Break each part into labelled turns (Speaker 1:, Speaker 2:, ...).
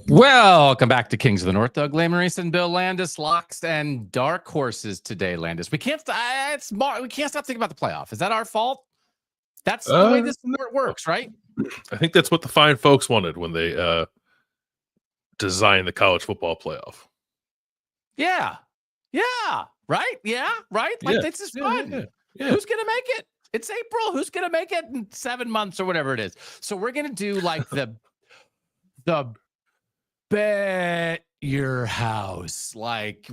Speaker 1: Welcome back to Kings of the North. Doug Lesmerises and Bill Landis, locks and dark horses today. Landis, we can't. We can't stop thinking about the playoff. Is that our fault? That's the way this sport works, right?
Speaker 2: I think that's what the fine folks wanted when they designed the college football playoff.
Speaker 1: Yeah, right. Yeah, right. Like this is fun. Yeah. Who's gonna make it? It's April. Who's gonna make it in 7 months or whatever it is? So we're gonna do like the bet your house, like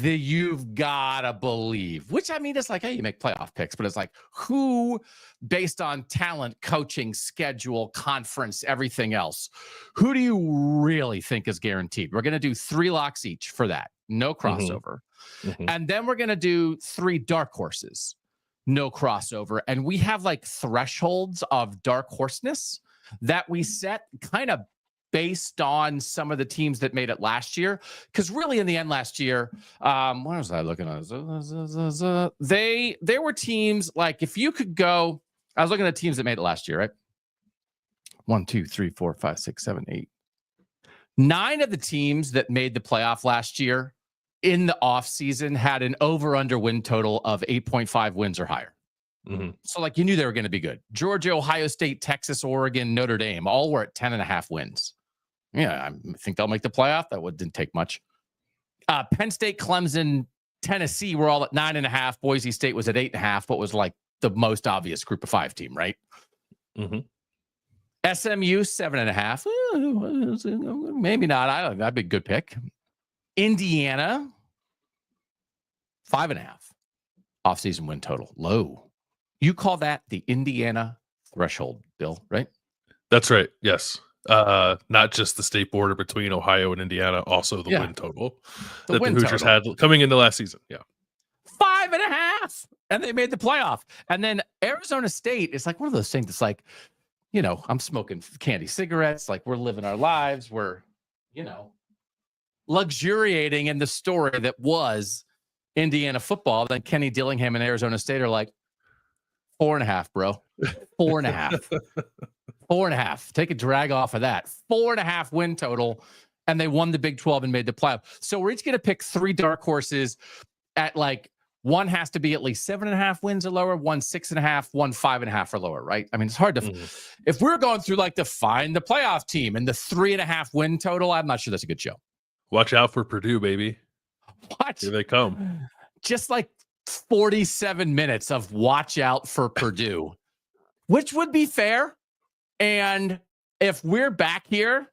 Speaker 1: the you've gotta believe, which I mean, it's like, hey, you make playoff picks, but it's like who, based on talent, coaching, schedule, conference, everything else, who do you really think is guaranteed? We're going to do 3 locks each for that. No crossover. Mm-hmm. And then we're going to do 3 dark horses. No crossover. And we have like thresholds of dark horseness that we set kind of based on some of the teams that made it last year. Because really in the end last year, what was I looking at? There were teams like, if you could go, I was looking at teams that made it last year, right? 1, 2, 3, 4, 5, 6, 7, 8. 9 of the teams that made the playoff last year in the offseason had an over-under win total of 8.5 wins or higher. Mm-hmm. So like you knew they were going to be good. Georgia, Ohio State, Texas, Oregon, Notre Dame, all were at 10.5 wins. Yeah, I think they'll make the playoff. That didn't take much. Penn State, Clemson, Tennessee were all at 9.5. Boise State was at 8.5, but was like the most obvious group of 5 team, right? Mm-hmm. SMU, 7.5. Maybe not. That'd be a good pick. Indiana, 5.5. Offseason win total. Low. You call that the Indiana threshold, Bill, right?
Speaker 2: That's right. Yes. Not just the state border between Ohio and Indiana, also the win total that the Hoosiers had coming into last season. Yeah.
Speaker 1: 5.5. And they made the playoff. And then Arizona State is like one of those things that's like, I'm smoking candy cigarettes. Like we're living our lives. We're, luxuriating in the story that was Indiana football. Then Kenny Dillingham and Arizona State are like 4.5, bro. 4.5. 4.5. Take a drag off of that. 4.5 win total. And they won the Big 12 and made the playoff. So we're each going to pick 3 dark horses at like, one has to be at least 7.5 wins or lower, 1 6.5, 1 5.5 or lower, right? I mean, it's hard to, if we're going through like to find the playoff team and the 3.5 win total, I'm not sure that's a good show.
Speaker 2: Watch out for Purdue, baby.
Speaker 1: What?
Speaker 2: Here they come.
Speaker 1: Just like 47 minutes of watch out for Purdue, which would be fair. And if we're back here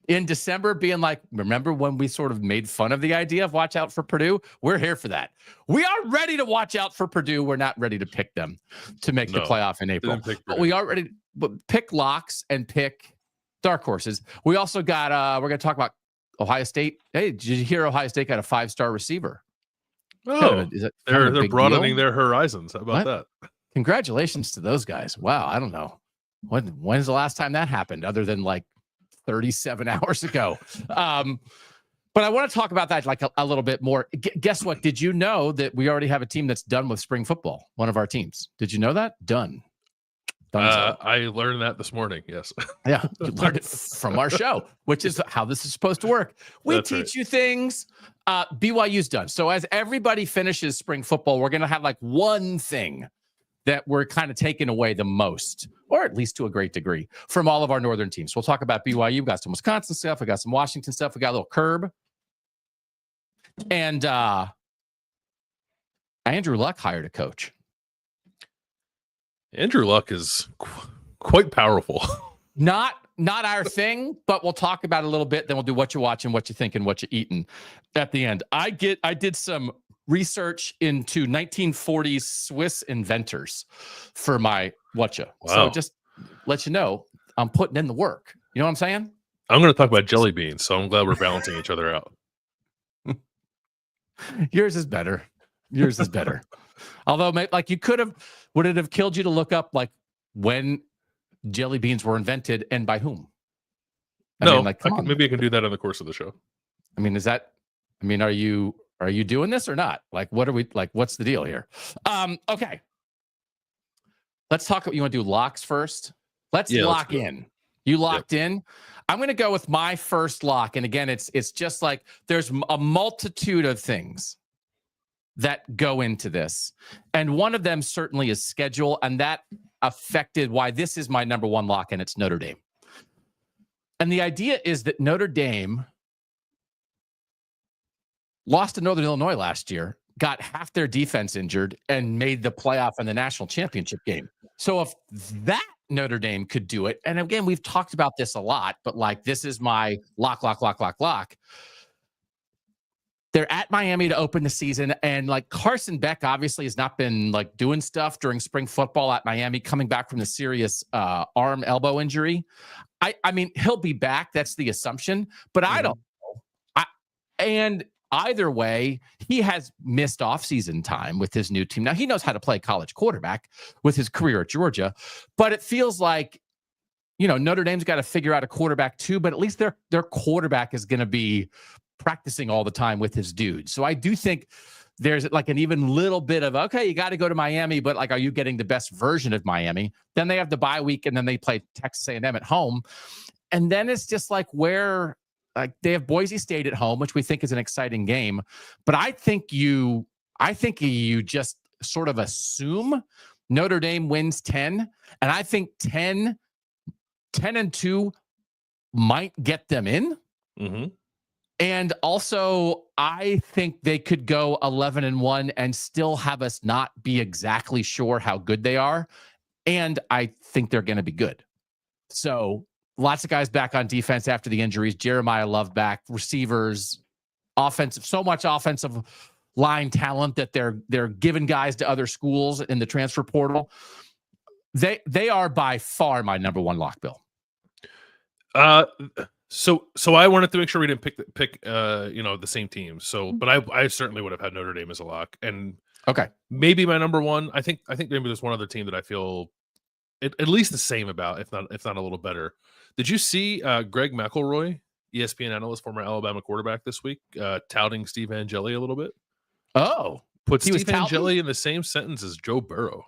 Speaker 1: in December being like, remember when we sort of made fun of the idea of watch out for Purdue? We're here for that. We are ready to watch out for Purdue. We're not ready to pick them to make the playoff in April. But we are ready to pick locks and pick dark horses. We also got, we're going to talk about Ohio State. Hey, did you hear Ohio State got a 5-star receiver?
Speaker 2: Oh, they're broadening their horizons. How about that?
Speaker 1: Congratulations to those guys. Wow. I don't know. When's the last time that happened other than like 37 hours ago? But I want to talk about that like a little bit more. Guess what? Did you know that we already have a team that's done with spring football? One of our teams. Did you know that? Done.
Speaker 2: I learned that this morning. Yes.
Speaker 1: Yeah. You learned it from our show, which is how this is supposed to work. We teach you things. BYU's done. So as everybody finishes spring football, we're going to have like one thing that we're kind of taking away the most, or at least to a great degree, from all of our northern teams. We'll talk about BYU. We've got some Wisconsin stuff. We got some Washington stuff. We got a little Curb. And Andrew Luck hired a coach.
Speaker 2: Andrew Luck is quite powerful.
Speaker 1: Not our thing, but we'll talk about it a little bit. Then we'll do what you're watching, what you're thinking, what you're eating at the end. I did some research into 1940s Swiss inventors for my Whatcha.
Speaker 2: Wow.
Speaker 1: So just let you know, I'm putting in the work. You know what I'm saying?
Speaker 2: I'm going to talk about jelly beans, so I'm glad we're balancing each other out.
Speaker 1: Yours is better. Although, like would it have killed you to look up like when jelly beans were invented and by whom?
Speaker 2: Maybe I can do that in the course of the show.
Speaker 1: I mean, are you doing this or not? Like, what's the deal here? Okay. Let's talk. You want to do locks first? Let's lock in. You locked in. I'm going to go with my first lock. And again, it's just like there's a multitude of things that go into this. And one of them certainly is schedule. And that affected why this is my number one lock, and it's Notre Dame. And the idea is that Notre Dame lost to Northern Illinois last year, got half their defense injured, and made the playoff in the national championship game. So if that Notre Dame could do it, and again, we've talked about this a lot, but like this is my lock. They're at Miami to open the season, and like Carson Beck obviously has not been like doing stuff during spring football at Miami, coming back from the serious arm elbow injury. I mean, he'll be back. That's the assumption, but I don't know. And either way, he has missed offseason time with his new team. Now, he knows how to play college quarterback with his career at Georgia, but it feels like, Notre Dame's got to figure out a quarterback too, but at least their quarterback is going to be practicing all the time with his dude. So I do think there's like an even little bit of, okay, you got to go to Miami, but like, are you getting the best version of Miami? Then they have the bye week, and then they play Texas A&M at home. And then it's just like where like they have Boise State at home, which we think is an exciting game. But I think you just sort of assume Notre Dame wins 10. And I think 10-2 might get them in. Mm-hmm. And also, I think they could go 11-1 and still have us not be exactly sure how good they are. And I think they're going to be good. So lots of guys back on defense after the injuries. Jeremiah Love back, receivers, offensive, so much offensive line talent that they're giving guys to other schools in the transfer portal. They are by far my number one lock, Bill.
Speaker 2: So I wanted to make sure we didn't pick the same team. So, but I certainly would have had Notre Dame as a lock, and maybe my number one. I think maybe there's one other team that I feel at least the same about, if not a little better. Did you see Greg McElroy, ESPN analyst, former Alabama quarterback, this week touting Steve Angeli a little bit?
Speaker 1: Oh,
Speaker 2: put Steve Angeli in the same sentence as Joe Burrow.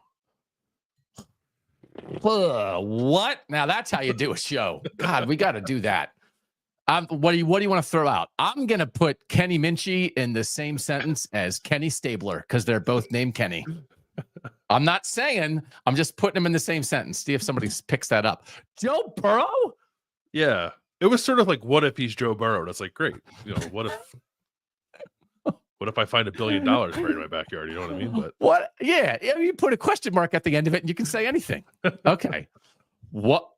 Speaker 1: What? Now that's how you do a show. God, we got to do that. What do you want to throw out? I'm going to put Kenny Minchie in the same sentence as Kenny Stabler because they're both named Kenny. I'm not saying, I'm just putting them in the same sentence. See if somebody picks that up. Joe Burrow?
Speaker 2: Yeah. It was sort of like, what if he's Joe Burrow? And it's like, great. What if I find $1 billion right in my backyard? You know what I mean? But
Speaker 1: what? Yeah. You put a question mark at the end of it and you can say anything. Okay. What?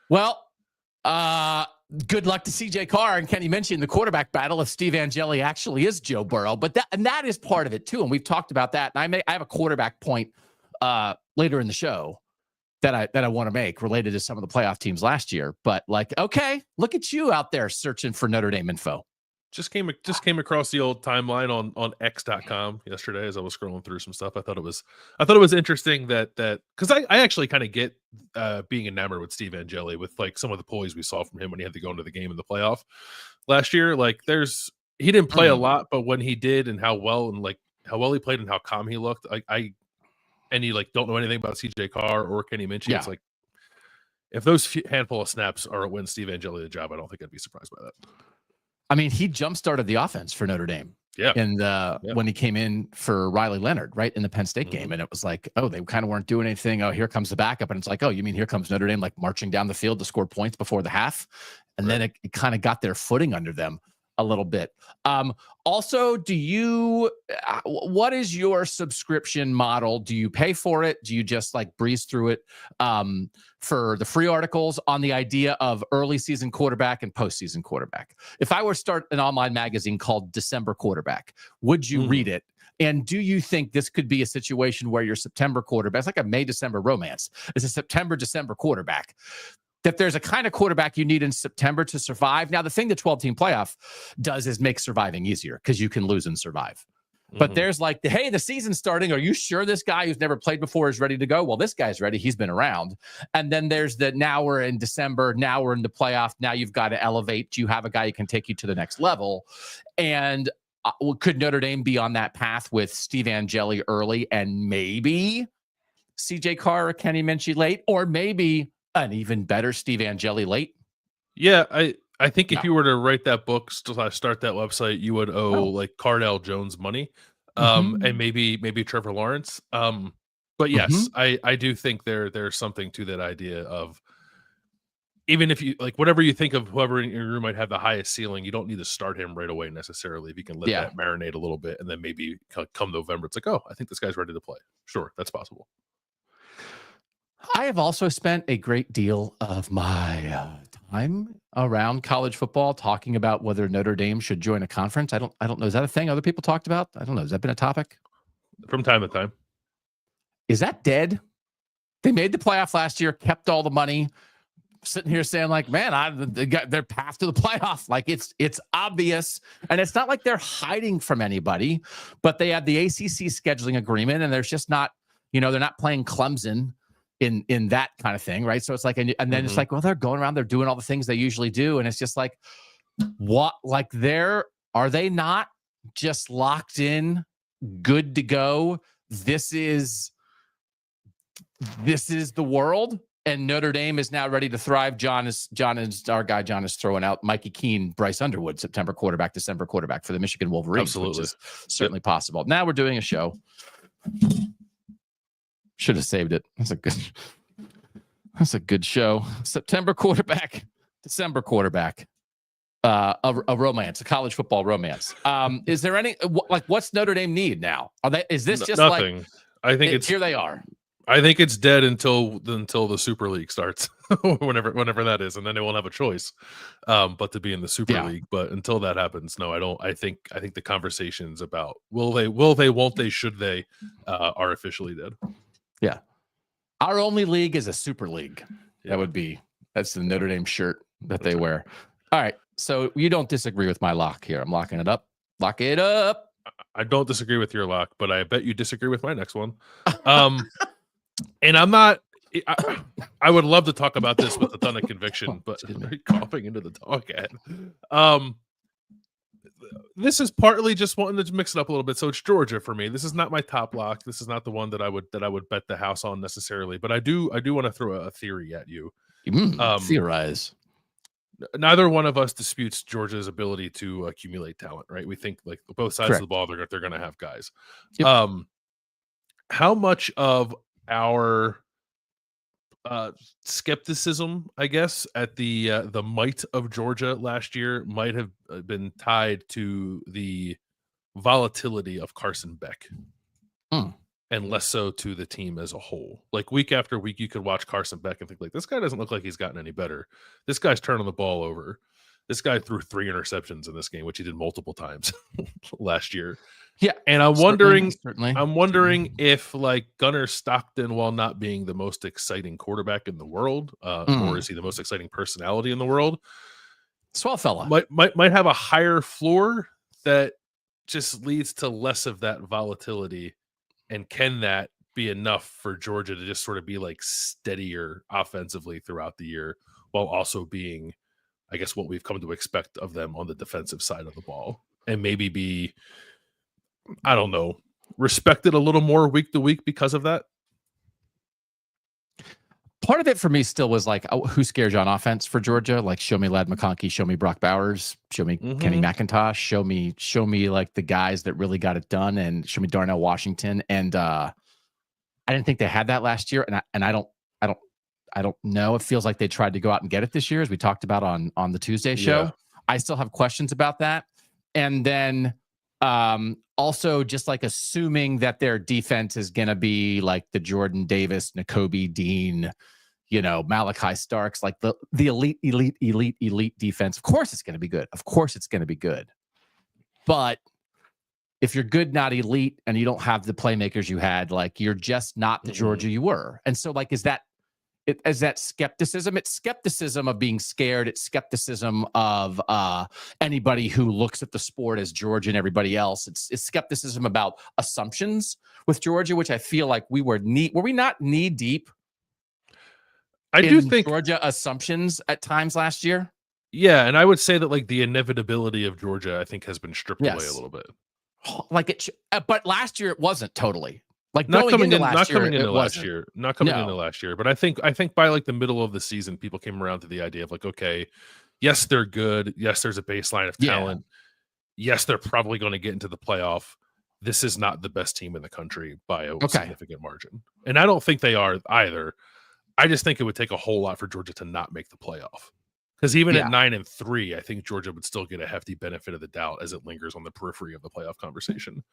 Speaker 1: Well, good luck to CJ Carr and Kenny Minchie in the quarterback battle if Steve Angeli actually is Joe Burrow. But that is part of it too. And we've talked about that. And I have a quarterback point later in the show that I want to make related to some of the playoff teams last year. But like, okay, look at you out there searching for Notre Dame info.
Speaker 2: Just came across the old timeline on x.com yesterday as I was scrolling through some stuff. I thought it was interesting that because I actually kind of get being enamored with Steve Angeli with like some of the poise we saw from him when he had to go into the game in the playoff last year. Like he didn't play a lot, but when he did and how well he played and how calm he looked, and you like don't know anything about CJ Carr or Kenny Minchie. Yeah. It's like if those handful of snaps are what wins Steve Angeli the job, I don't think I'd be surprised by that.
Speaker 1: I mean, he jump-started the offense for Notre Dame.
Speaker 2: Yeah.
Speaker 1: And when he came in for Riley Leonard, right, in the Penn State game. And it was like, oh, they kind of weren't doing anything. Oh, here comes the backup. And it's like, oh, you mean here comes Notre Dame, like marching down the field to score points before the half? And then it kind of got their footing under them a little bit. Also, what is your subscription model? Do you pay for it? Do you just like breeze through it for the free articles on the idea of early season quarterback and postseason quarterback? If I were to start an online magazine called December Quarterback, would you read it? And do you think this could be a situation where your September quarterback, it's like a May-December romance, is a September-December quarterback, that there's a kind of quarterback you need in September to survive? Now, the thing the 12-team playoff does is make surviving easier because you can lose and survive. But there's like, hey, the season's starting. Are you sure this guy who's never played before is ready to go? Well, this guy's ready. He's been around. And then there's now we're in December. Now we're in the playoff. Now you've got to elevate. You have a guy who can take you to the next level. And could Notre Dame be on that path with Steve Angeli early and maybe CJ Carr or Kenny Minchie late, or maybe an even better Steve Angeli late?
Speaker 2: Yeah, I think if
Speaker 1: No.
Speaker 2: you were to write that book, start that website, you would owe like Cardell Jones money, and maybe Trevor Lawrence. But yes, I do think there's something to that idea of, even if you like whatever you think of whoever in your room might have the highest ceiling, you don't need to start him right away necessarily. If you can let that marinate a little bit, and then maybe come November, it's like, oh, I think this guy's ready to play. Sure, that's possible.
Speaker 1: I have also spent a great deal of my time around college football talking about whether Notre Dame should join a conference. I don't know. Is that a thing other people talked about? I don't know. Has that been a topic?
Speaker 2: From time to time.
Speaker 1: Is that dead? They made the playoff last year, kept all the money. Sitting here saying like, man, they got their path to the playoff. Like it's obvious, and it's not like they're hiding from anybody, but they have the ACC scheduling agreement, and there's just not, they're not playing Clemson in that kind of thing, right? So it's like, and then it's like, well, they're going around, they're doing all the things they usually do, and it's just like, what? Like, are they not just locked in, good to go? This is the world. And Notre Dame is now ready to thrive. John is our guy. John is throwing out Mikey Keene, Bryce Underwood, September quarterback, December quarterback for the Michigan Wolverines.
Speaker 2: Absolutely.
Speaker 1: Which is certainly possible. Now we're doing a show. Should have saved it. That's a good show. September quarterback, December quarterback. A romance, a college football romance. Is there any what's Notre Dame need now? Is this just
Speaker 2: nothing? I think
Speaker 1: here they are.
Speaker 2: I think it's dead until the Super League starts, whenever that is, and then they won't have a choice, but to be in the Super League. But until that happens, no, I don't. I think the conversations about will they, won't they, should they, are officially dead.
Speaker 1: Yeah, our only league is a Super League.
Speaker 2: Yeah.
Speaker 1: That's the Notre Dame shirt that they wear. All right, so you don't disagree with my lock here? I'm locking it up. Lock it up.
Speaker 2: I don't disagree with your lock, but I bet you disagree with my next one. And I'm not. I would love to talk about this with a ton of conviction, but coughing into the dog head. This is partly just wanting to mix it up a little bit. So it's Georgia for me. This is not my top lock. This is not the one that I would bet the house on necessarily. But I do want to throw a theory at you.
Speaker 1: Theorize.
Speaker 2: Neither one of us disputes Georgia's ability to accumulate talent, right? We think like both sides of the ball, they're going to have guys. Yep. How much of our skepticism, I guess, at the might of Georgia last year might have been tied to the volatility of Carson Beck, and less so to the team as a whole. Like week after week, you could watch Carson Beck and think like, this guy doesn't look like he's gotten any better. This guy's turning the ball over. This guy threw 3 interceptions in this game, which he did multiple times last year.
Speaker 1: Yeah,
Speaker 2: and I'm wondering
Speaker 1: certainly.
Speaker 2: if like Gunnar Stockton, while not being the most exciting quarterback in the world, or is he the most exciting personality in the world?
Speaker 1: Swell fella
Speaker 2: might have a higher floor that just leads to less of that volatility, and can that be enough for Georgia to just sort of be like steadier offensively throughout the year, while also being, I guess, what we've come to expect of them on the defensive side of the ball, and maybe be, I don't know, respected a little more week to week because of that?
Speaker 1: Part of it for me still was like, who scares you on offense for Georgia? Like, show me Ladd McConkey, show me Brock Bowers, show me Kenny McIntosh, show me like the guys that really got it done, and show me Darnell Washington. And I didn't think they had that last year, and I don't know. It feels like they tried to go out and get it this year, as we talked about on the Tuesday show. Yeah. I still have questions about that. And then also just like assuming that their defense is going to be like the Jordan Davis, Nakobe Dean, Malachi Starks, like the elite defense. Of course it's going to be good. Of course it's going to be good. But if you're good, not elite, and you don't have the playmakers you had, like you're just not the Georgia you were. And so like, is that skepticism? It's skepticism of being scared. It's skepticism of anybody who looks at the sport as Georgia and everybody else. It's skepticism about assumptions with Georgia, which I feel like were we not knee deep?
Speaker 2: I do think
Speaker 1: Georgia assumptions at times last year.
Speaker 2: Yeah, and I would say that like the inevitability of Georgia, I think, has been stripped away a little bit.
Speaker 1: Like but last year it wasn't totally. Like
Speaker 2: not coming into last year, but I think by like the middle of the season, people came around to the idea of like, okay, yes, they're good. Yes, there's a baseline of talent. Yes, they're probably going to get into the playoff. This is not the best team in the country by a significant margin. And I don't think they are either. I just think it would take a whole lot for Georgia to not make the playoff. Because even at 9-3, I think Georgia would still get a hefty benefit of the doubt as it lingers on the periphery of the playoff conversation.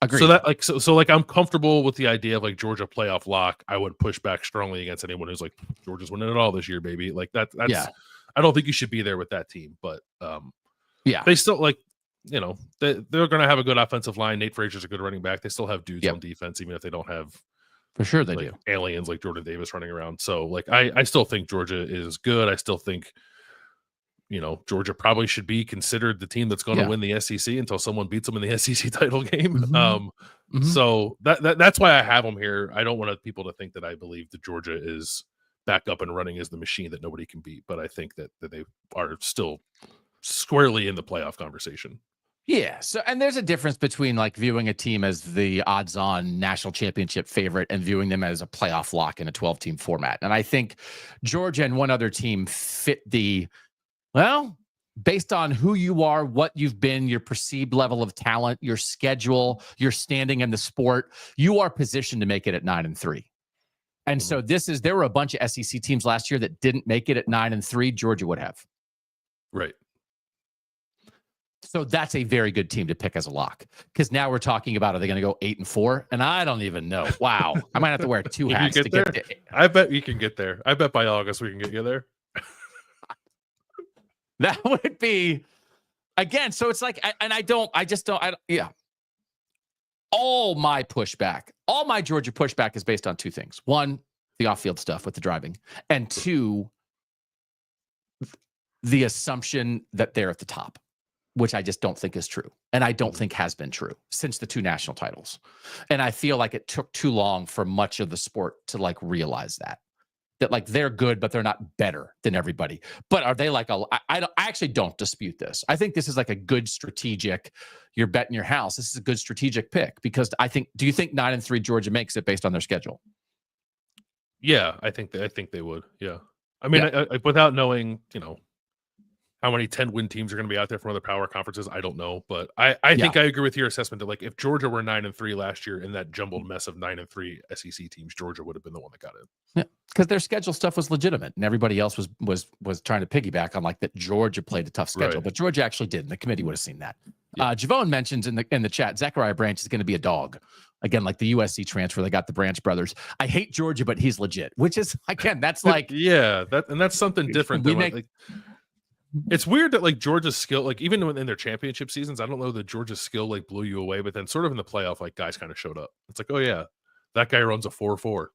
Speaker 1: Agreed.
Speaker 2: So that so I'm comfortable with the idea of like Georgia playoff lock. I would push back strongly against anyone who's like Georgia's winning it all this year, baby. Like that's I don't think you should be there with that team, but they still like they're going to have a good offensive line. Nate Frazier's a good running back. They still have dudes on defense, even if they don't have.
Speaker 1: For sure they do.
Speaker 2: Aliens like Jordan Davis running around. So like I still think Georgia is good. I still think Georgia probably should be considered the team that's going to win the SEC until someone beats them in the SEC title game. So that's why I have them here. I don't want people to think that I believe that Georgia is back up and running as the machine that nobody can beat, but I think that they are still squarely in the playoff conversation.
Speaker 1: Yeah. So, and there's a difference between like viewing a team as the odds-on national championship favorite and viewing them as a playoff lock in a 12-team format. And I think Georgia and one other team fit based on who you are, what you've been, your perceived level of talent, your schedule, your standing in the sport, you are positioned to make it at 9-3. And so there were a bunch of SEC teams last year that didn't make it at 9-3. Georgia would have.
Speaker 2: Right.
Speaker 1: So that's a very good team to pick as a lock, because now we're talking about, are they going to go 8-4? And I don't even know. Wow. I might have to wear two hats to get there.
Speaker 2: I bet you can get there. I bet by August we can get you there.
Speaker 1: That would be, again, so it's like, all my Georgia pushback is based on two things. One, the off-field stuff with the driving. And two, the assumption that they're at the top, which I just don't think is true. And I don't think has been true since the two national titles. And I feel like it took too long for much of the sport to like realize that like they're good, but they're not better than everybody. But are they like I actually don't dispute this. I think this is like a good strategic, you're betting your house. This is a good strategic pick, because do you think 9-3 Georgia makes it based on their schedule?
Speaker 2: Yeah, I think they would. Yeah. I mean, I, without knowing, how many 10-win teams are going to be out there from other power conferences, I don't know. But I think I agree with your assessment that like if Georgia were 9-3 last year in that jumbled mess of 9-3 SEC teams, Georgia would have been the one that got in.
Speaker 1: Yeah, because their schedule stuff was legitimate, and everybody else was trying to piggyback on like that Georgia played a tough schedule, but Georgia actually did, and the committee would have seen that. Javone mentions in the chat, Zachariah Branch is going to be a dog. Again, like the USC transfer, they got the Branch brothers. I hate Georgia, but he's legit, which is, again, that's like...
Speaker 2: that's something different than it's weird that like Georgia's skill, like even in their championship seasons, I don't know that Georgia's skill like blew you away, but then sort of in the playoff, like guys kind of showed up. It's like, oh yeah, that guy runs a 4.4.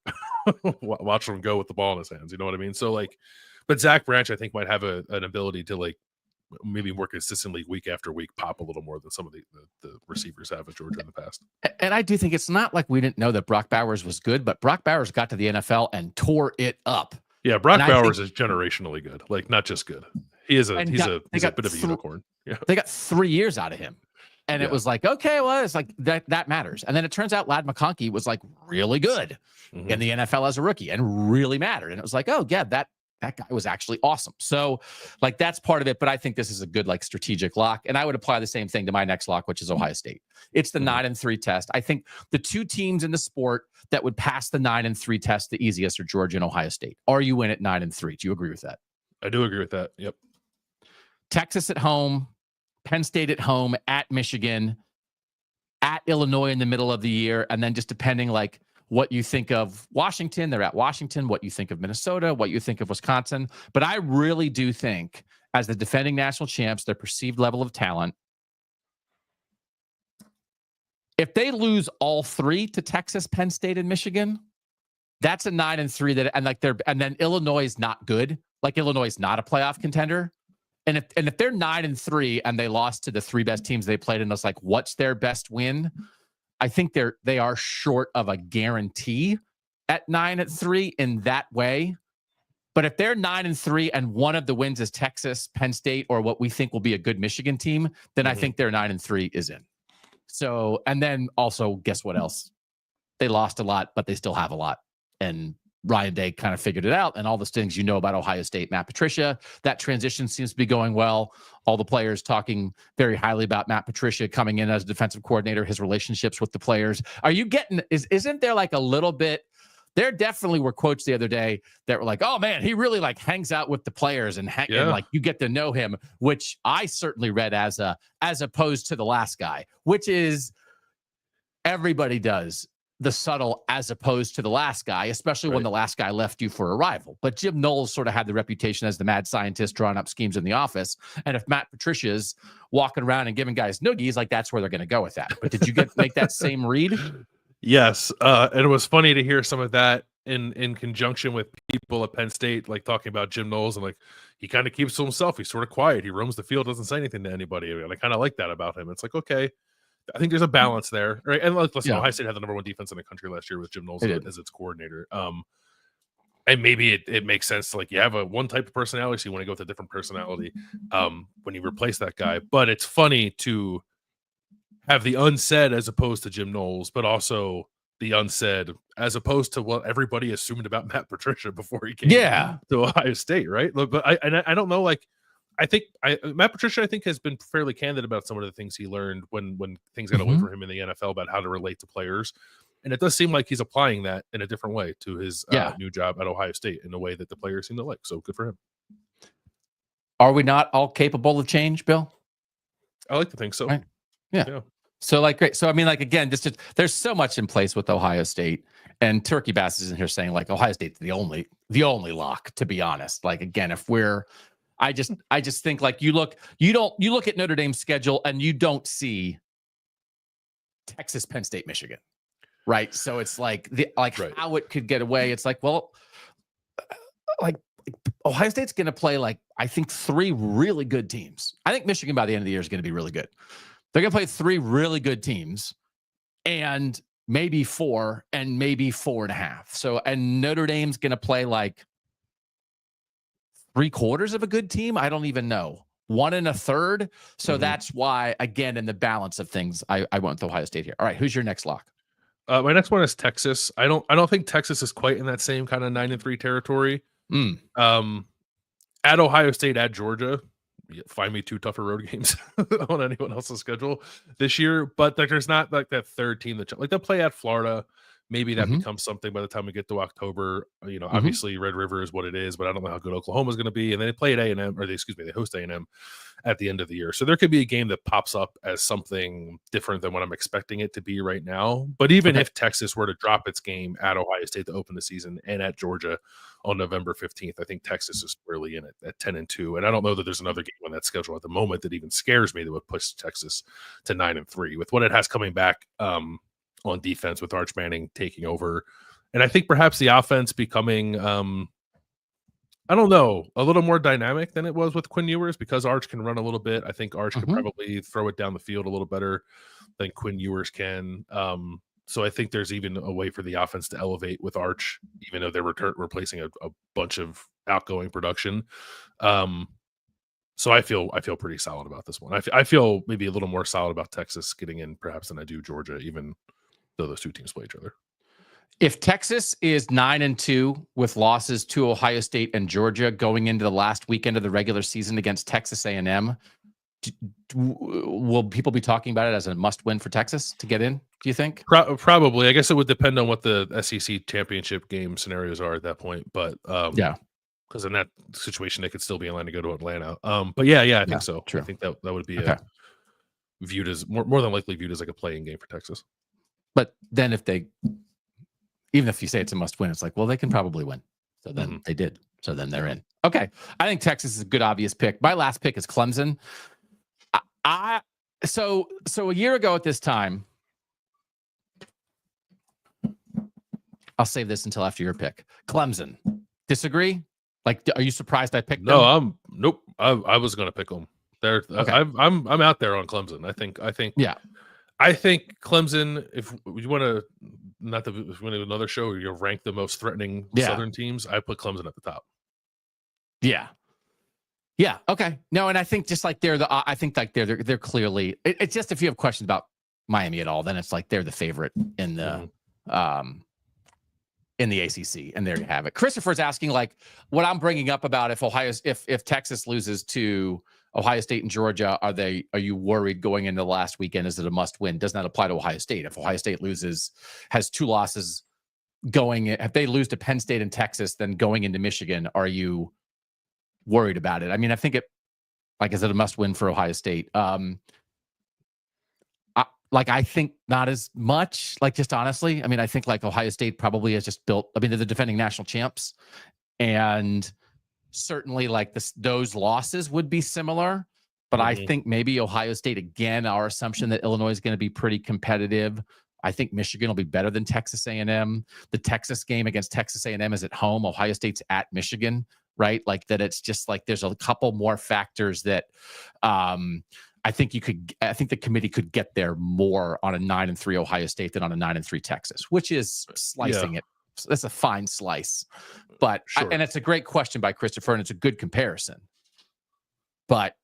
Speaker 2: Watch him go with the ball in his hands. You know what I mean? So like, but Zach Branch, I think, might have an ability to like maybe more consistently week after week pop a little more than some of the receivers have at Georgia in the past.
Speaker 1: And I do think it's not like we didn't know that Brock Bowers was good, but Brock Bowers got to the NFL and tore it up.
Speaker 2: Yeah, Brock Bowers is generationally good, like not just good. He's a bit of a unicorn. Yeah.
Speaker 1: They got 3 years out of him. And it was like, okay, well, it's like that matters. And then it turns out Ladd McConkey was like really good in the NFL as a rookie and really mattered. And it was like, oh yeah, that guy was actually awesome. So like that's part of it. But I think this is a good like strategic lock. And I would apply the same thing to my next lock, which is Ohio State. It's the 9-3 test. I think the two teams in the sport that would pass the 9-3 test the easiest are Georgia and Ohio State. Are you in at 9-3? Do you agree with that?
Speaker 2: I do agree with that. Yep.
Speaker 1: Texas at home, Penn State at home, at Michigan, at Illinois in the middle of the year, and then just depending like what you think of Washington, they're at Washington, what you think of Minnesota, what you think of Wisconsin. But I really do think, as the defending national champs, their perceived level of talent, if they lose all three to Texas, Penn State, and Michigan, that's a 9-3 and then Illinois is not good. Like Illinois is not a playoff contender. And if they're 9-3 and they lost to the three best teams they played, and it's like, what's their best win? I think they are short of a guarantee at 9-3 in that way. But if they're 9-3 and one of the wins is Texas, Penn State, or what we think will be a good Michigan team, then I think their 9-3 is in. So, and then also, guess what else? They lost a lot, but they still have a lot. And Ryan Day kind of figured it out, and all the things you know about Ohio State, Matt Patricia. That transition seems to be going well. All the players talking very highly about Matt Patricia coming in as a defensive coordinator, his relationships with the players. Are you getting, isn't there like a little bit, there definitely were quotes the other day that were like, oh man, he really like hangs out with the players and like you get to know him, which I certainly read as opposed to the last guy, which is everybody does the subtle as opposed to the last guy, especially when the last guy left you for a rival. But Jim Knowles sort of had the reputation as the mad scientist drawing up schemes in the office. And if Matt Patricia's walking around and giving guys noogies, like that's where they're going to go with that. But did you make that same read?
Speaker 2: Yes. And it was funny to hear some of that in conjunction with people at Penn State, like talking about Jim Knowles and like, he kind of keeps to himself. He's sort of quiet. He roams the field, doesn't say anything to anybody. And I kind of like that about him. It's like, okay, I think there's a balance there, right? And like, listen, Ohio State had the number one defense in the country last year with Jim Knowles as its coordinator. And maybe it makes sense to like you have one type of personality, so you want to go with a different personality when you replace that guy. But it's funny to have the unsaid as opposed to Jim Knowles, but also the unsaid as opposed to what everybody assumed about Matt Patricia before he came to Ohio State, right? But I don't know, like. I think Matt Patricia, I think, has been fairly candid about some of the things he learned when things got away from him in the NFL about how to relate to players. And it does seem like he's applying that in a different way to his new job at Ohio State in a way that the players seem to like. So good for him.
Speaker 1: Are we not all capable of change, Bill?
Speaker 2: I like to think so.
Speaker 1: Right. Yeah. So like, great. So, I mean, like, again, there's so much in place with Ohio State, and Turkey Bass is in here saying like Ohio State's the only lock, to be honest. Like, again, if we're, I just think like you look at Notre Dame's schedule and you don't see Texas, Penn State, Michigan, right? So it's like how it could get away. It's like, well, like Ohio State's going to play like I think 3 really good teams. I think Michigan by the end of the year is going to be really good. They're going to play 3 really good teams, and maybe 4, and maybe 4.5. So and Notre Dame's going to play like 3/4 of a good team. I don't even know. 1 1/3. So that's why, again, in the balance of things, I went with Ohio State here. All right, who's your next lock?
Speaker 2: My next one is Texas. I don't think Texas is quite in that same kind of 9-3 territory. At Ohio State, at Georgia, find me 2 tougher road games on anyone else's schedule this year. But like, there's not like that third team that like they'll play at Florida. Maybe that becomes something by the time we get to October. You know, obviously Red River is what it is, but I don't know how good Oklahoma is going to be. And then they play at A&M, or they host A&M at the end of the year. So there could be a game that pops up as something different than what I'm expecting it to be right now. But even if Texas were to drop its game at Ohio State to open the season and at Georgia on November 15th, I think Texas is squarely in it at 10-2. And I don't know that there's another game on that schedule at the moment that even scares me that would push Texas to 9-3 with what it has coming back. On defense with Arch Manning taking over. And I think perhaps the offense becoming, I don't know, a little more dynamic than it was with Quinn Ewers because Arch can run a little bit. I think Arch could probably throw it down the field a little better than Quinn Ewers can. So I think there's even a way for the offense to elevate with Arch, even though they're replacing a bunch of outgoing production. So I feel pretty solid about this one. I feel maybe a little more solid about Texas getting in perhaps than I do Georgia, even though those 2 teams play each other.
Speaker 1: If Texas is 9-2 with losses to Ohio State and Georgia going into the last weekend of the regular season against Texas A&M, will people be talking about it as a must-win for Texas to get in, do you think?
Speaker 2: Probably. I guess it would depend on what the SEC championship game scenarios are at that point. But because in that situation, they could still be in line to go to Atlanta. But I think so. True. I think that would be viewed as more than likely viewed as like a playing game for Texas.
Speaker 1: But then even if you say it's a must win, it's like, well, they can probably win. So then they did. So then they're in. Okay. I think Texas is a good, obvious pick. My last pick is Clemson. So a year ago at this time, I'll save this until after your pick. Clemson. Disagree? Like, are you surprised I picked them?
Speaker 2: Nope. I was going to pick them. Okay. I'm out there on Clemson. I think I think Clemson, if you want to, not to win another show where you rank the most threatening Southern teams, I put Clemson at the top.
Speaker 1: Yeah. Okay. No, and I think just like they're clearly. It's just if you have questions about Miami at all, then it's like they're the favorite in the in the ACC, and there you have it. Christopher's asking, like, what I'm bringing up about if Texas loses to Ohio State and Georgia, are you worried going into the last weekend? Is it a must win? Does not apply to Ohio State. If Ohio State has 2 losses if they lose to Penn State and Texas, then going into Michigan, are you worried about it? I mean, I think is it a must win for Ohio State? I think not as much, just honestly. I mean, I think Ohio State probably has just built, they're the defending national champs, and certainly those losses would be similar, but I think maybe Ohio State, again, our assumption that Illinois is going to be pretty competitive. I think Michigan will be better than Texas A&M. The Texas game against Texas A&M is at home. Ohio State's at Michigan, right? That it's just there's a couple more factors that, I think the committee could get there more on a 9-3 Ohio State than on a 9-3 Texas, which is slicing it. That's a fine slice, but
Speaker 2: sure.
Speaker 1: And it's a great question by Christopher, and it's a good comparison. But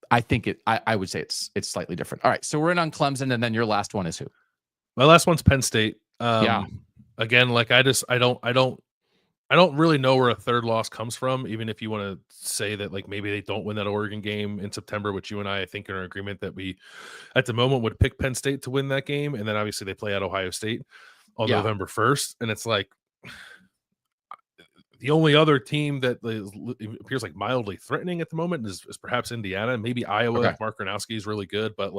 Speaker 1: I think I would say it's slightly different. All right, so we're in on Clemson, and then your last one is who?
Speaker 2: My last one's Penn State.
Speaker 1: Yeah.
Speaker 2: Again, I don't really know where a third loss comes from, even if you want to say that maybe they don't win that Oregon game in September, which you and I think are in agreement that we at the moment would pick Penn State to win that game. And then obviously they play at Ohio State on November 1st. And it's the only other team that appears mildly threatening at the moment is perhaps Indiana, maybe Iowa.
Speaker 1: Okay.
Speaker 2: Mark Gronowski is really good, but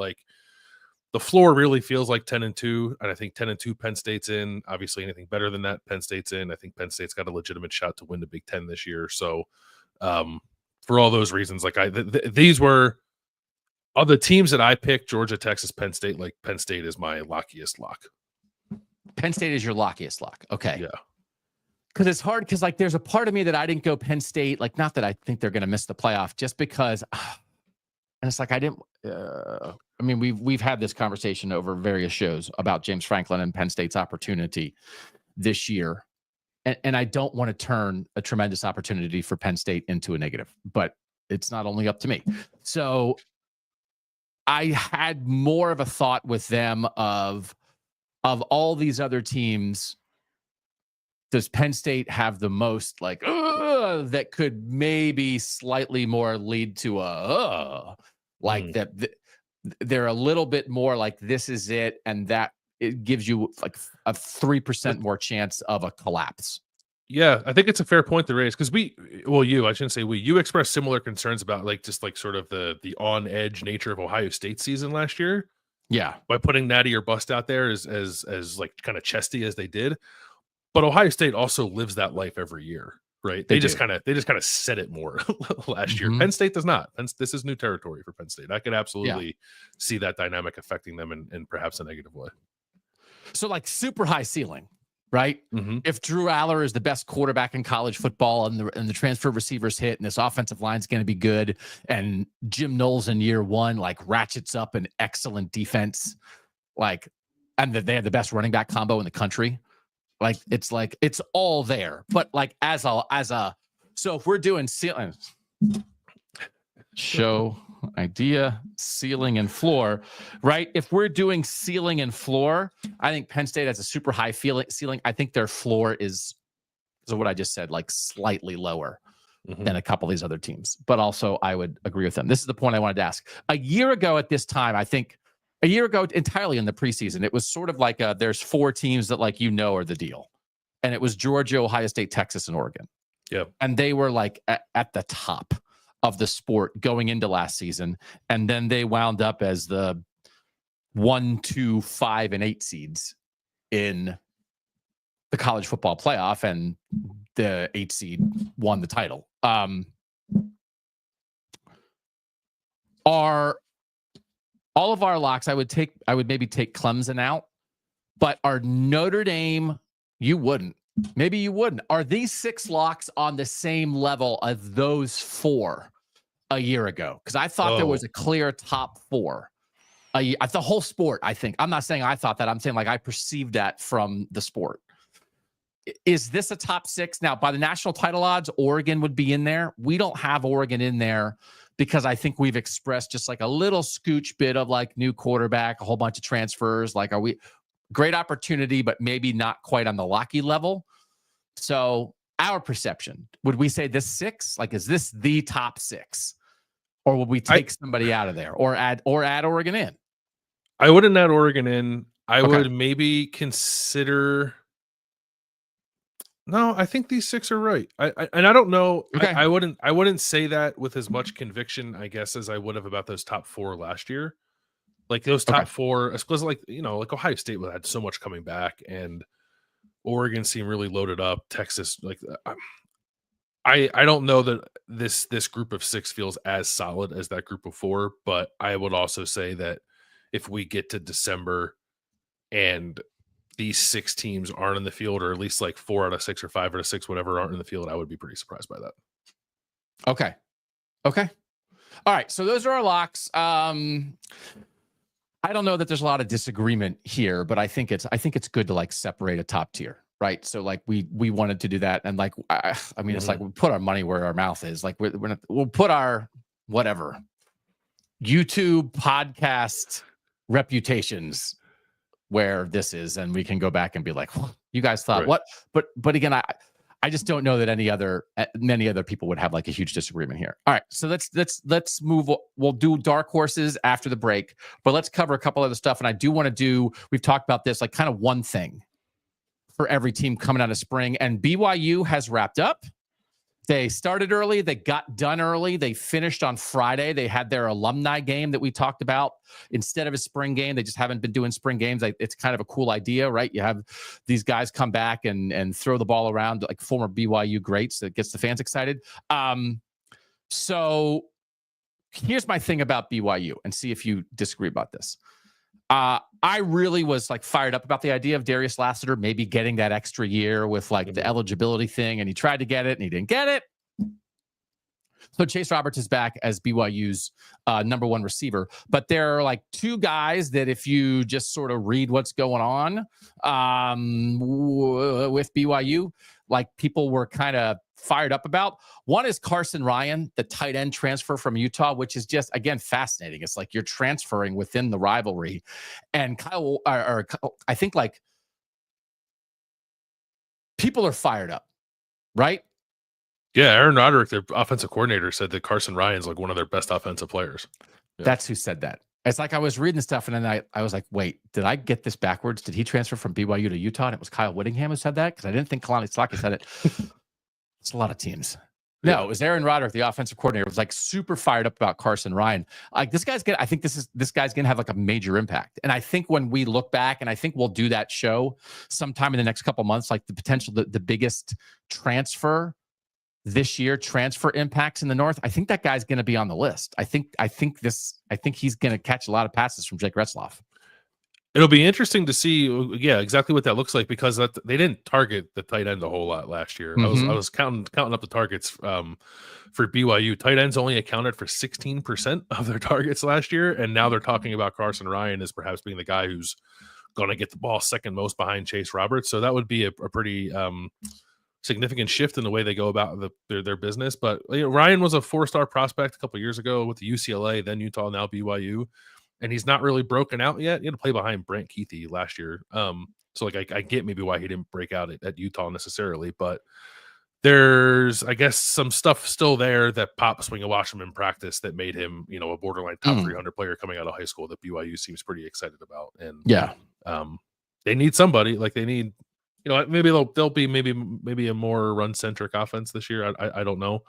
Speaker 2: the floor really feels like 10-2, and I think 10-2 Penn State's in. Obviously, anything better than that, Penn State's in. I think Penn State's got a legitimate shot to win the Big Ten this year. So, for all those reasons, these were of the teams that I picked: Georgia, Texas, Penn State. Penn State is my lockiest lock.
Speaker 1: Penn State is your lockiest lock. Okay.
Speaker 2: Yeah.
Speaker 1: Because it's hard. Because there's a part of me that I didn't go Penn State. Not that I think they're going to miss the playoff, just because. And it's I didn't. I mean, we've had this conversation over various shows about James Franklin and Penn State's opportunity this year, and I don't want to turn a tremendous opportunity for Penn State into a negative, but it's not only up to me. So I had more of a thought with them of all these other teams. Does Penn State have the most that could maybe slightly more lead to that they're a little bit more this is it, and that it gives you a 3% more chance of a collapse.
Speaker 2: Yeah, I think it's a fair point to raise, because you expressed similar concerns about sort of the on edge nature of Ohio State season last year.
Speaker 1: Yeah,
Speaker 2: by putting Natty or bust out there as kind of chesty as they did, but Ohio State also lives that life every year. Right. They just kind of said it more last year. Penn State does not. This is new territory for Penn State. I could absolutely see that dynamic affecting them in perhaps a negative way.
Speaker 1: So super high ceiling, right?
Speaker 2: Mm-hmm.
Speaker 1: If Drew Aller is the best quarterback in college football, and the transfer receivers hit, and this offensive line is going to be good, and Jim Knowles in year 1 ratchets up an excellent defense, and that they have the best running back combo in the country. It's all there, but so if we're doing ceiling, show idea, ceiling and floor, right? If we're doing ceiling and floor, I think Penn State has a super high ceiling. I think their floor is what I just said, slightly lower than a couple of these other teams, but also I would agree with them. This is the point I wanted to ask. A year ago at this time, entirely in the preseason, it was sort of there's 4 teams that are the deal. And it was Georgia, Ohio State, Texas, and Oregon.
Speaker 2: Yeah.
Speaker 1: And they were at the top of the sport going into last season. And then they wound up as the 1, 2, 5, and 8 seeds in the college football playoff. And the 8 seed won the title. All of our locks, I would maybe take Clemson out, but our Notre Dame, you wouldn't. Maybe you wouldn't. Are these 6 locks on the same level as those 4 a year ago? Because I thought there was a clear top 4. The whole sport, I think. I'm not saying I thought that. I'm saying I perceived that from the sport. Is this a top 6? Now, by the national title odds, Oregon would be in there. We don't have Oregon in there, because I think we've expressed just a little scooch bit of new quarterback, a whole bunch of transfers. great opportunity, but maybe not quite on the Lockheed level. So our perception, would we say this 6? Like, is this the top 6? Or would we take somebody out of there or add Oregon in?
Speaker 2: I wouldn't add Oregon in. I
Speaker 1: Okay.
Speaker 2: would maybe consider. No, I think these 6 are right. I don't know.
Speaker 1: Okay.
Speaker 2: I wouldn't say that with as much conviction, I guess, as I would have about those top 4 last year. Like those top 4, especially like Ohio State had so much coming back, and Oregon seemed really loaded up. Texas, I don't know that this group of 6 feels as solid as that group of 4, but I would also say that if we get to December and these 6 teams aren't in the field, or at least like 4 out of 6 or 5 out of 6, whatever, aren't in the field, I would be pretty surprised by that.
Speaker 1: Okay. All right. So those are our locks. I don't know that there's a lot of disagreement here, but I think it's good to like separate a top tier, right? So like we wanted to do that, and like I mean, it's like we put our money where our mouth is. Like we'll put our whatever YouTube podcast reputations where this is, and we can go back and be like, well, you guys thought what? But again, I just don't know that many other people would have like a huge disagreement here. All right, so let's move. We'll do dark horses after the break, but let's cover a couple other stuff. And I do want to do. We've talked about this, like kind of one thing for every team coming out of spring. And BYU has wrapped up. They started early. They got done early. They finished on Friday. They had their alumni game that we talked about instead of a spring game. They just haven't been doing spring games. It's kind of a cool idea, right? You have these guys come back and throw the ball around like former BYU greats. That gets the fans excited. So here's my thing about BYU, and see if you disagree about this. I really was like fired up about the idea of Darius Lassiter maybe getting that extra year with like the eligibility thing, and he tried to get it and he didn't get it. So Chase Roberts is back as BYU's number 1 receiver, but there are like 2 guys that if you just sort of read what's going on with BYU, like people were kind of fired up about. One is Carson Ryan, the tight end transfer from Utah, which is just, again, fascinating. It's like you're transferring within the rivalry. And I think like people are fired up, right?
Speaker 2: Yeah, Aaron Roderick, their offensive coordinator, said that Carson Ryan's like one of their best offensive players. Yeah.
Speaker 1: That's who said that. It's like I was reading stuff, and then I was like, wait, did I get this backwards? Did he transfer from BYU to Utah? And it was Kyle Whittingham who said that? Because I didn't think Kalani Sitake said it. It's a lot of teams. No, it was Aaron Roderick, the offensive coordinator, was like super fired up about Carson Ryan. Like this guy's gonna have like a major impact. And I think when we look back, and I think we'll do that show sometime in the next couple of months, like the potential, the biggest transfer this year, transfer impacts in the North. I think that guy's gonna be on the list. I think he's gonna catch a lot of passes from Jake Retzloff.
Speaker 2: It'll be interesting to see, exactly what that looks like, because they didn't target the tight end a whole lot last year. I was counting up the targets for BYU. Tight ends only accounted for 16% of their targets last year, and now they're talking about Carson Ryan as perhaps being the guy who's going to get the ball second most behind Chase Roberts. So that would be a pretty significant shift in the way they go about their business. But Ryan was a 4-star prospect a couple of years ago with the UCLA, then Utah, now BYU. And he's not really broken out yet. He had to play behind Brent Keithy last year. So like I get maybe why he didn't break out at Utah necessarily, but there's, I guess, some stuff still there that pops when you watch him in practice that made him, a borderline top 300 player coming out of high school that BYU seems pretty excited about. And they need somebody. Like they need, maybe they'll be maybe a more run centric offense this year. I don't know.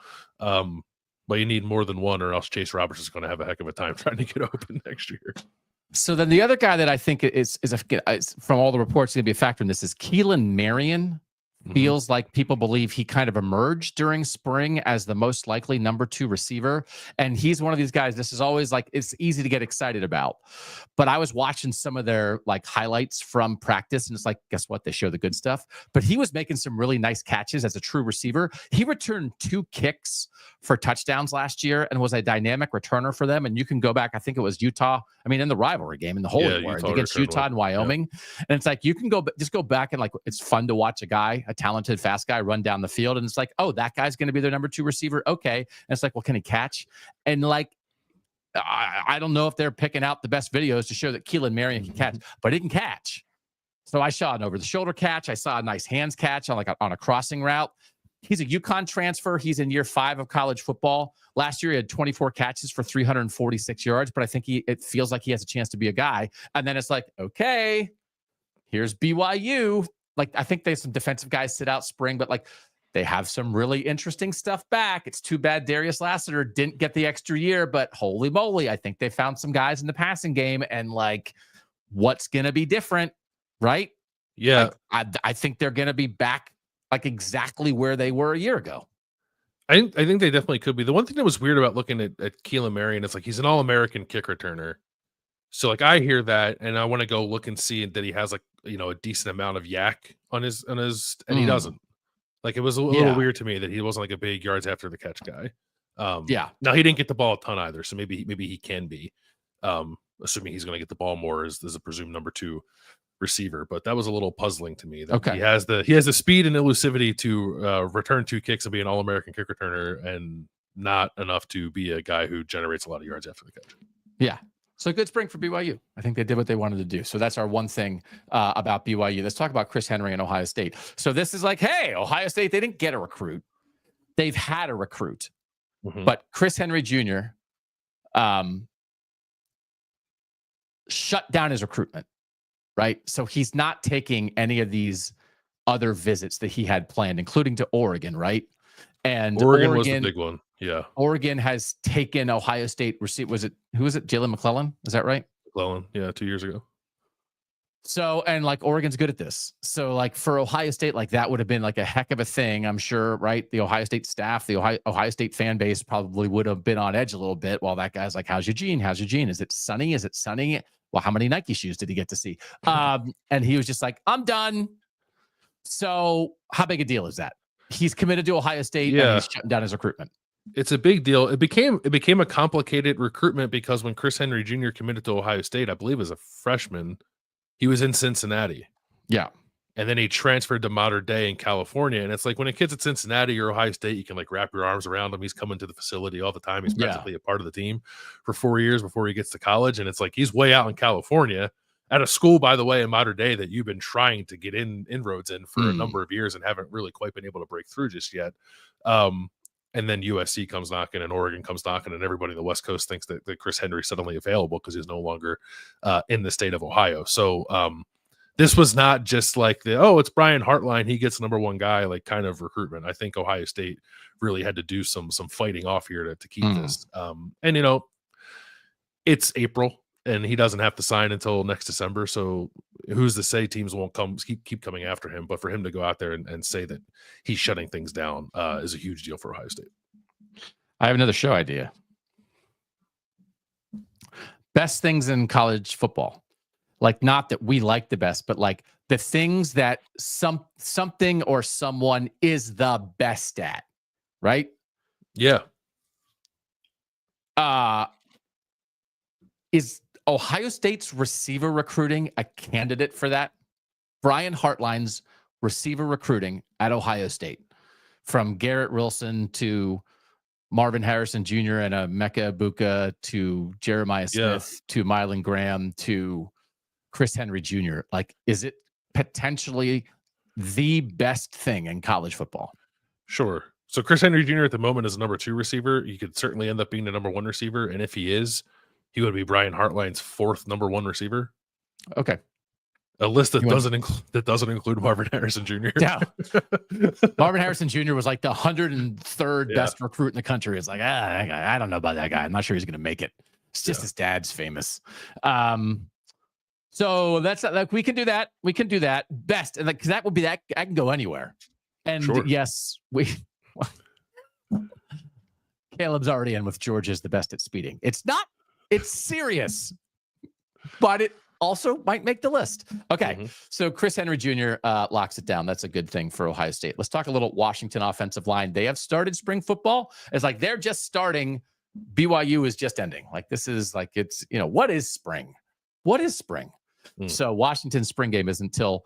Speaker 2: But you need more than one, or else Chase Roberts is going to have a heck of a time trying to get open next year.
Speaker 1: So then the other guy that I think is from all the reports going to be a factor in this is Keelan Marion. Feels like people believe he kind of emerged during spring as the most likely number 2 receiver. And he's one of these guys, this is always like, it's easy to get excited about. But I was watching some of their like highlights from practice, and it's like, guess what? They show the good stuff. But he was making some really nice catches as a true receiver. He returned 2 kicks for touchdowns last year and was a dynamic returner for them. And you can go back, I think it was Utah. I mean, in the rivalry game, in the Holy War against Utah and Wyoming. Yeah. And it's like, you can just go back and like, it's fun to watch a talented, fast guy run down the field. And it's like, oh, that guy's going to be their number 2 receiver. Okay. And it's like, well, can he catch? And like, I don't know if they're picking out the best videos to show that Keelan Marion can catch, but he can catch. So I saw an over-the-shoulder catch. I saw a nice hands catch on a crossing route. He's a UConn transfer. He's in year 5 of college football. Last year, he had 24 catches for 346 yards, but I think it feels like he has a chance to be a guy. And then it's like, okay, here's BYU. Like, I think there's some defensive guys sit out spring, but like they have some really interesting stuff back. It's too bad Darius Lassiter didn't get the extra year, but holy moly, I think they found some guys in the passing game. And like, what's going to be different, right?
Speaker 2: Yeah.
Speaker 1: Like, I think they're going to be back like exactly where they were a year ago.
Speaker 2: I think they definitely could be. The one thing that was weird about looking at Keelan Marion, it's like he's an All-American kick returner. So like I hear that and I want to go look and see that he has like, you know, a decent amount of yak on his and he doesn't. Like it was a little weird to me that he wasn't like a big yards after the catch guy. Now he didn't get the ball a ton either, so maybe he can be. Assuming he's going to get the ball more as a presumed number 2 receiver, but that was a little puzzling to me. That he has the speed and elusivity to return 2 kicks and be an All-American kick returner, and not enough to be a guy who generates a lot of yards after the catch.
Speaker 1: Yeah. So good spring for BYU. I think they did what they wanted to do. So that's our one thing about BYU. Let's talk about Chris Henry and Ohio State. So this is like, hey, Ohio State, they didn't get a recruit. They've had a recruit. But Chris Henry Jr. Shut down his recruitment, right? So he's not taking any of these other visits that he had planned, including to Oregon, right? And
Speaker 2: Oregon was the big one. Yeah.
Speaker 1: Oregon has taken Ohio State receipt. Who was it? Jalen McClellan? Is that right?
Speaker 2: McClellan. Yeah. 2 years ago.
Speaker 1: So, and like Oregon's good at this. So like for Ohio State, like that would have been like a heck of a thing, I'm sure, right? The Ohio State staff, the Ohio State fan base probably would have been on edge a little bit while that guy's like, how's Eugene? How's Eugene? Is it sunny? Is it sunny? Well, how many Nike shoes did he get to see? And he was just like, I'm done. So how big a deal is that? He's committed to Ohio State and he's shutting down his recruitment.
Speaker 2: It's a big deal. It became a complicated recruitment because when Chris Henry Jr. committed to Ohio State, I believe as a freshman, he was in Cincinnati.
Speaker 1: Yeah.
Speaker 2: And then he transferred to Mater Dei in California. And it's like when a kid's at Cincinnati or Ohio State, you can like wrap your arms around him. He's coming to the facility all the time. He's practically a part of the team for 4 years before he gets to college. And it's like he's way out in California at a school, by the way, in Mater Dei that you've been trying to get inroads in for a number of years and haven't really quite been able to break through just yet. And then USC comes knocking and Oregon comes knocking and everybody in the West Coast thinks that Chris Henry is suddenly available because he's no longer in the state of Ohio. So this was not just like it's Brian Hartline, he gets the number 1 guy, like kind of recruitment. I think Ohio State really had to do some fighting off here to keep this. And, you know, it's April and he doesn't have to sign until next December. So who's to say teams won't keep coming after him? But for him to go out there and say that he's shutting things down is a huge deal for Ohio State.
Speaker 1: I have another show idea. Best things in college football. Like, not that we like the best, but like the things that something or someone is the best at, right?
Speaker 2: Yeah.
Speaker 1: Is Ohio State's receiver recruiting a candidate for that? Brian Hartline's receiver recruiting at Ohio State, from Garrett Wilson to Marvin Harrison Jr. and Emeka Egbuka to Jeremiah Smith to Mylan Graham to Chris Henry Jr. Like, is it potentially the best thing in college football?
Speaker 2: Sure. So Chris Henry Jr. at the moment is a number 2 receiver. He could certainly end up being the number 1 receiver. And if he is, he would be Brian Hartline's 4th number 1 receiver.
Speaker 1: Okay.
Speaker 2: A list that doesn't include Marvin Harrison Jr.
Speaker 1: Yeah. Marvin Harrison Jr. was like the 103rd best recruit in the country. It's like, I don't know about that guy. I'm not sure he's going to make it. It's just his dad's famous. So that's like, we can do that. We can do that best. And like, cause that would be that I can go anywhere. And yes, Caleb's already in with Georgia is the best at speeding. It's serious, but it also might make the list. Okay. So Chris Henry Jr. Locks it down. That's a good thing for Ohio State. Let's talk a little Washington offensive line. They have started spring football. It's like, they're just starting. BYU is just ending. Like, this is like, it's, you know, what is spring? What is spring? So Washington's spring game is until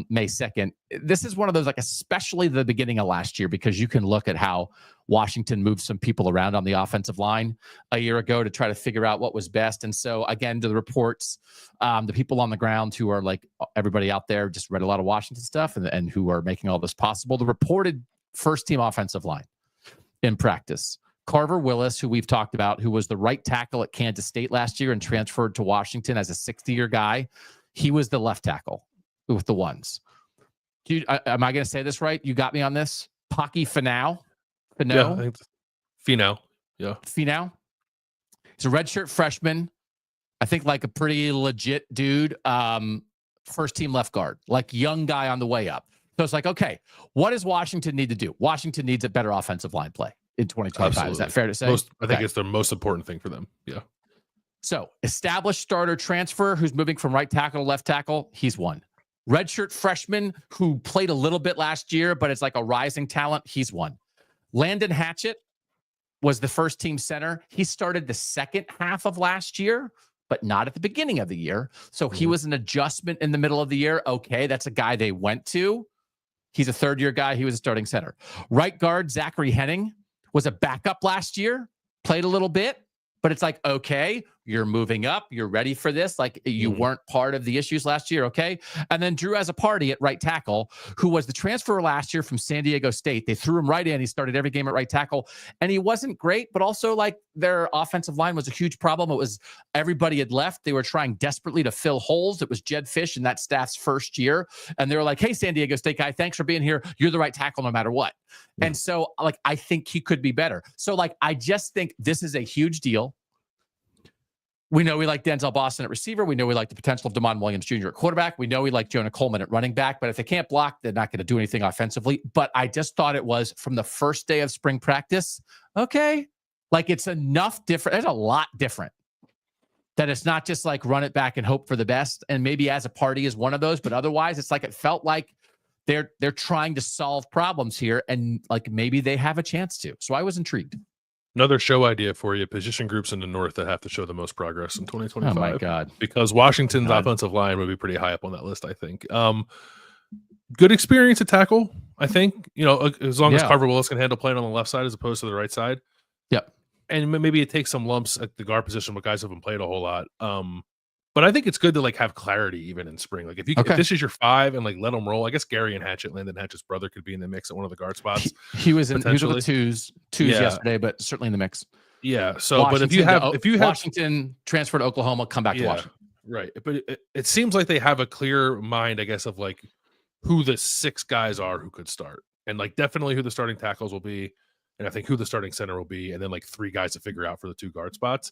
Speaker 1: May 2nd. This is one of those, like, especially the beginning of last year, because you can look at how Washington moved some people around on the offensive line a year ago to try to figure out what was best. And so, again, to the reports, the people on the ground who are like everybody out there just read a lot of Washington stuff and who are making all this possible. The reported first-team offensive line in practice: Carver Willis, who we've talked about, who was the right tackle at Kansas State last year and transferred to Washington as a 60-year guy. He was the left tackle with the ones. Am I going to say this right? You got me on this? Pocky Finau?
Speaker 2: Yeah, I think Finau. Yeah.
Speaker 1: Finau. He's a redshirt freshman. I think like a pretty legit dude. First team left guard, like young guy on the way up. So it's like, okay, what does Washington need to do? Washington needs a better offensive line play in 2025. Absolutely. Is that fair to say?
Speaker 2: I think it's the most important thing for them. Yeah.
Speaker 1: So established starter transfer who's moving from right tackle to left tackle, he's one. Redshirt freshman who played a little bit last year, but it's like a rising talent, he's one. Landon Hatchett was the first team center. He started the second half of last year, but not at the beginning of the year. So he was an adjustment in the middle of the year. Okay, that's a guy they went to. He's a third-year guy. He was a starting center. Right guard Zachary Henning was a backup last year, played a little bit, but it's like, okay, you're moving up. You're ready for this. Like, you weren't part of the issues last year. Okay. And then Drew Azzopardi at right tackle, who was the transfer last year from San Diego State. They threw him right in. He started every game at right tackle, and he wasn't great, but also like their offensive line was a huge problem. It was everybody had left. They were trying desperately to fill holes. It was Jed Fish and that staff's first year. And they were like, hey, San Diego State guy, thanks for being here. You're the right tackle no matter what. And so like, I think he could be better. So like, I just think this is a huge deal. We know we like Denzel Boston at receiver. We know we like the potential of Damon Williams Jr. at quarterback. We know we like Jonah Coleman at running back. But if they can't block, they're not going to do anything offensively. But I just thought it was, from the first day of spring practice, okay, like it's enough different. There's a lot different. That it's not just like run it back and hope for the best. And maybe Azzopardi is one of those. But otherwise, it's like it felt like they're trying to solve problems here. And like maybe they have a chance to. So I was intrigued.
Speaker 2: Another show idea for you: position groups in the North that have to show the most progress in 2025.
Speaker 1: Oh my God.
Speaker 2: Because Washington's offensive line would be pretty high up on that list, I think. Good experience at tackle, I think. You know, as long as Carver Willis can handle playing on the left side as opposed to the right side.
Speaker 1: Yep.
Speaker 2: And maybe it takes some lumps at the guard position, but guys haven't played a whole lot. But I think it's good to like have clarity even in spring. Like if this is your five and like let them roll. I guess Gary and Landon Hatchett's brother, could be in the mix at one of the guard spots.
Speaker 1: He was with the twos yesterday, but certainly in the mix.
Speaker 2: Yeah. So, but if you have
Speaker 1: Washington transfer to Oklahoma, come back to Washington.
Speaker 2: Right. But it seems like they have a clear mind, I guess, of like who the six guys are who could start, and like definitely who the starting tackles will be, and I think who the starting center will be, and then like three guys to figure out for the two guard spots.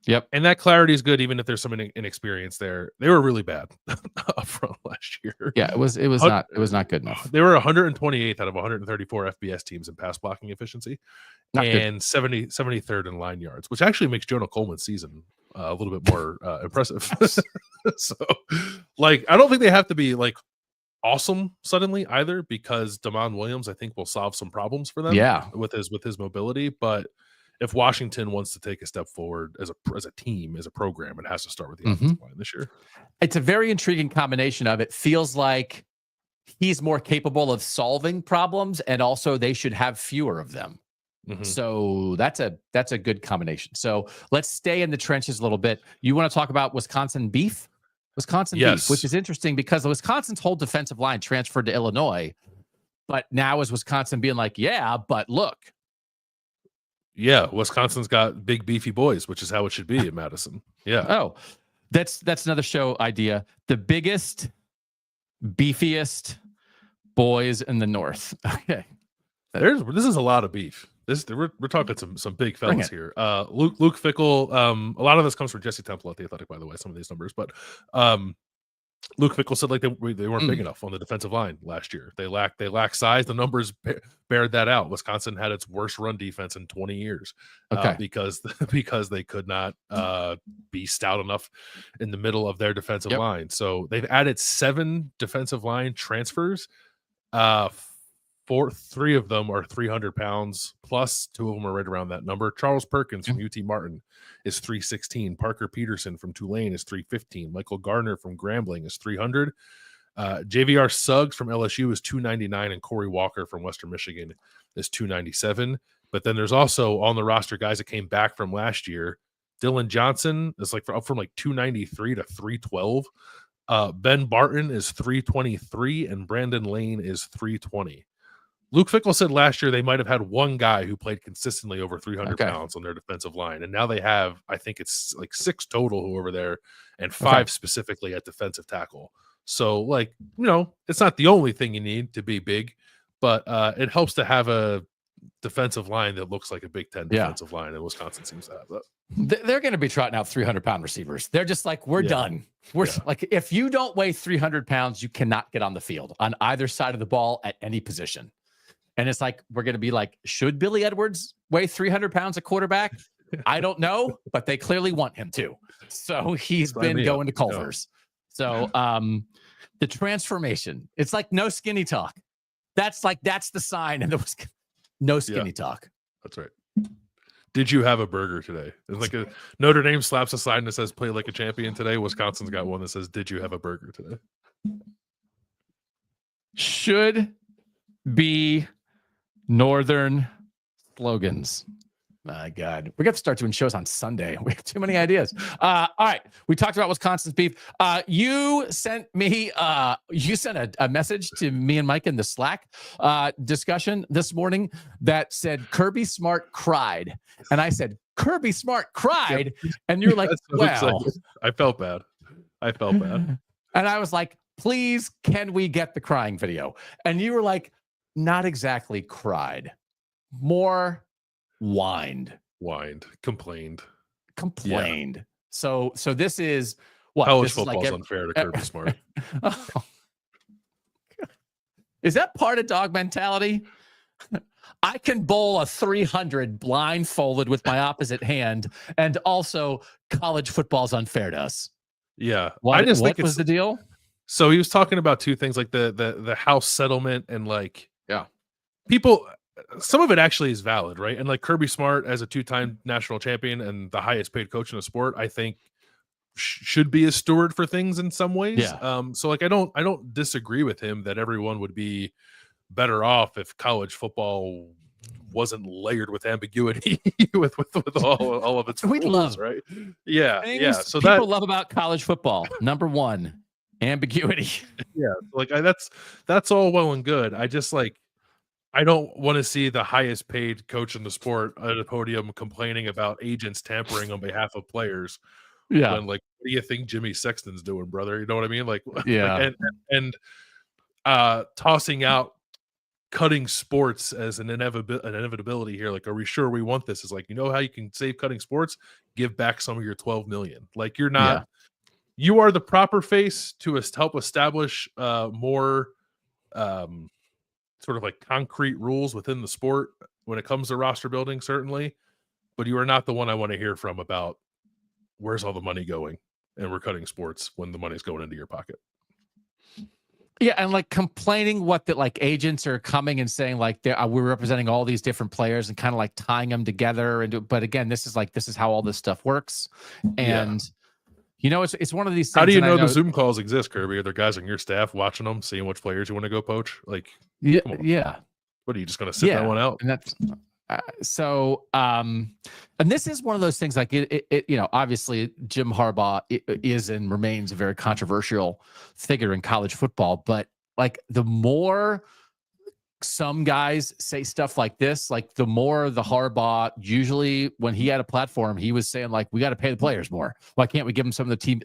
Speaker 1: Yep.
Speaker 2: And that clarity is good, even if there's some inexperience there. They were really bad up front last year.
Speaker 1: Yeah, it was not good enough.
Speaker 2: They were 128th out of 134 FBS teams in pass blocking efficiency, and 73rd in line yards, which actually makes Jonah Coleman's season a little bit more impressive. So, like, I don't think they have to be like awesome suddenly either, because Damon Williams, I think, will solve some problems for them.
Speaker 1: Yeah,
Speaker 2: with his mobility, but if Washington wants to take a step forward as a team, as a program, it has to start with the offensive line this year.
Speaker 1: It's a very intriguing combination of it. Feels like he's more capable of solving problems, and also they should have fewer of them. So that's a good combination. So let's stay in the trenches a little bit. You want to talk about Wisconsin beef? Beef, which is interesting because Wisconsin's whole defensive line transferred to Illinois, but now is Wisconsin being like, yeah, but look.
Speaker 2: Yeah, Wisconsin's got big beefy boys, which is how it should be in Madison. Yeah.
Speaker 1: Oh, that's another show idea. The biggest, beefiest boys in the North. Okay.
Speaker 2: This is a lot of beef. We're talking some big fellas here. Luke Fickell. A lot of this comes from Jesse Temple at The Athletic, by the way, some of these numbers, but Luke Fickell said like they weren't big enough on the defensive line last year. They lack size. The numbers bared that out. Wisconsin had its worst run defense in 20 years because they could not be stout enough in the middle of their defensive line. So they've added 7 defensive line transfers. Three of them are 300 pounds plus. Two of them are right around that number. Charles Perkins from UT Martin is 316. Parker Peterson from Tulane is 315. Michael Gardner from Grambling is 300. JVR Suggs from LSU is 299, and Corey Walker from Western Michigan is 297. But then there's also on the roster guys that came back from last year. Dylan Johnson is up from 293 to 312. Ben Barton is 323, and Brandon Lane is 320. Luke Fickle said last year they might have had one guy who played consistently over 300 pounds on their defensive line. And now they have, I think it's 6 total who over there and 5 specifically at defensive tackle. So it's not the only thing you need to be big, but it helps to have a defensive line that looks like a Big Ten defensive line, and Wisconsin seems to have that.
Speaker 1: They're going to be trotting out 300-pound receivers. They're just we're done. We're if you don't weigh 300 pounds, you cannot get on the field on either side of the ball at any position. And it's we're going to be should Billy Edwards weigh 300 pounds at quarterback? I don't know, but they clearly want him to. So he's been going to Culver's. So the transformation, it's no skinny talk. That's the sign. And there was no skinny talk.
Speaker 2: That's right. Did you have a burger today? It's a Notre Dame slaps a sign that says play like a champion today. Wisconsin's got one that says, did you have a burger today?
Speaker 1: Should be Northern slogans. My God, we got to start doing shows on Sunday. We have too many ideas. All right, we talked about Wisconsin's beef. You sent me, a message to me and Mike in the Slack discussion this morning that said Kirby Smart cried, and I said Kirby Smart cried, and you're like, well,
Speaker 2: I felt bad.
Speaker 1: And I was like, please, can we get the crying video? And you were like, not exactly cried, more whined,
Speaker 2: complained.
Speaker 1: Yeah. So this is what
Speaker 2: college football's unfair to Kirby Smart.
Speaker 1: Is that part of dog mentality? I can bowl a 300 blindfolded with my opposite hand, and also college football's unfair to us.
Speaker 2: Yeah,
Speaker 1: I just think was the deal.
Speaker 2: So he was talking about two things, the house settlement and people. Some of it actually is valid, right? And Kirby Smart, as a 2-time national champion and the highest paid coach in the sport, I think should be a steward for things in some ways.
Speaker 1: Yeah.
Speaker 2: So I don't disagree with him that everyone would be better off if college football wasn't layered with ambiguity with all of its rules, right? Yeah. So
Speaker 1: people love about college football. Number one, ambiguity.
Speaker 2: Yeah, that's all well and good. I just I don't want to see the highest paid coach in the sport at a podium complaining about agents tampering on behalf of players.
Speaker 1: Yeah.
Speaker 2: When, what do you think Jimmy Sexton's doing, brother? You know what I mean? And tossing out cutting sports as an inevitability here. Are we sure we want this? Is how you can save cutting sports? Give back some of your $12 million. You're not, you are the proper face to help establish more, sort of concrete rules within the sport when it comes to roster building, certainly, but you are not the one I want to hear from about where's all the money going and we're cutting sports when the money's going into your pocket.
Speaker 1: Yeah, and complaining what that agents are coming and saying we're representing all these different players and kind of tying them together but again, this is how all this stuff works. And it's one of these things.
Speaker 2: How do you know the Zoom calls exist, Kirby? Are there guys on your staff watching them, seeing which players you want to go poach?
Speaker 1: Yeah.
Speaker 2: What are you just going to sit that one out?
Speaker 1: And that's and this is one of those things obviously Jim Harbaugh is and remains a very controversial figure in college football, but the more some guys say stuff like this, the more the Harbaugh, usually when he had a platform, he was saying we got to pay the players more. Why can't we give them some of the team,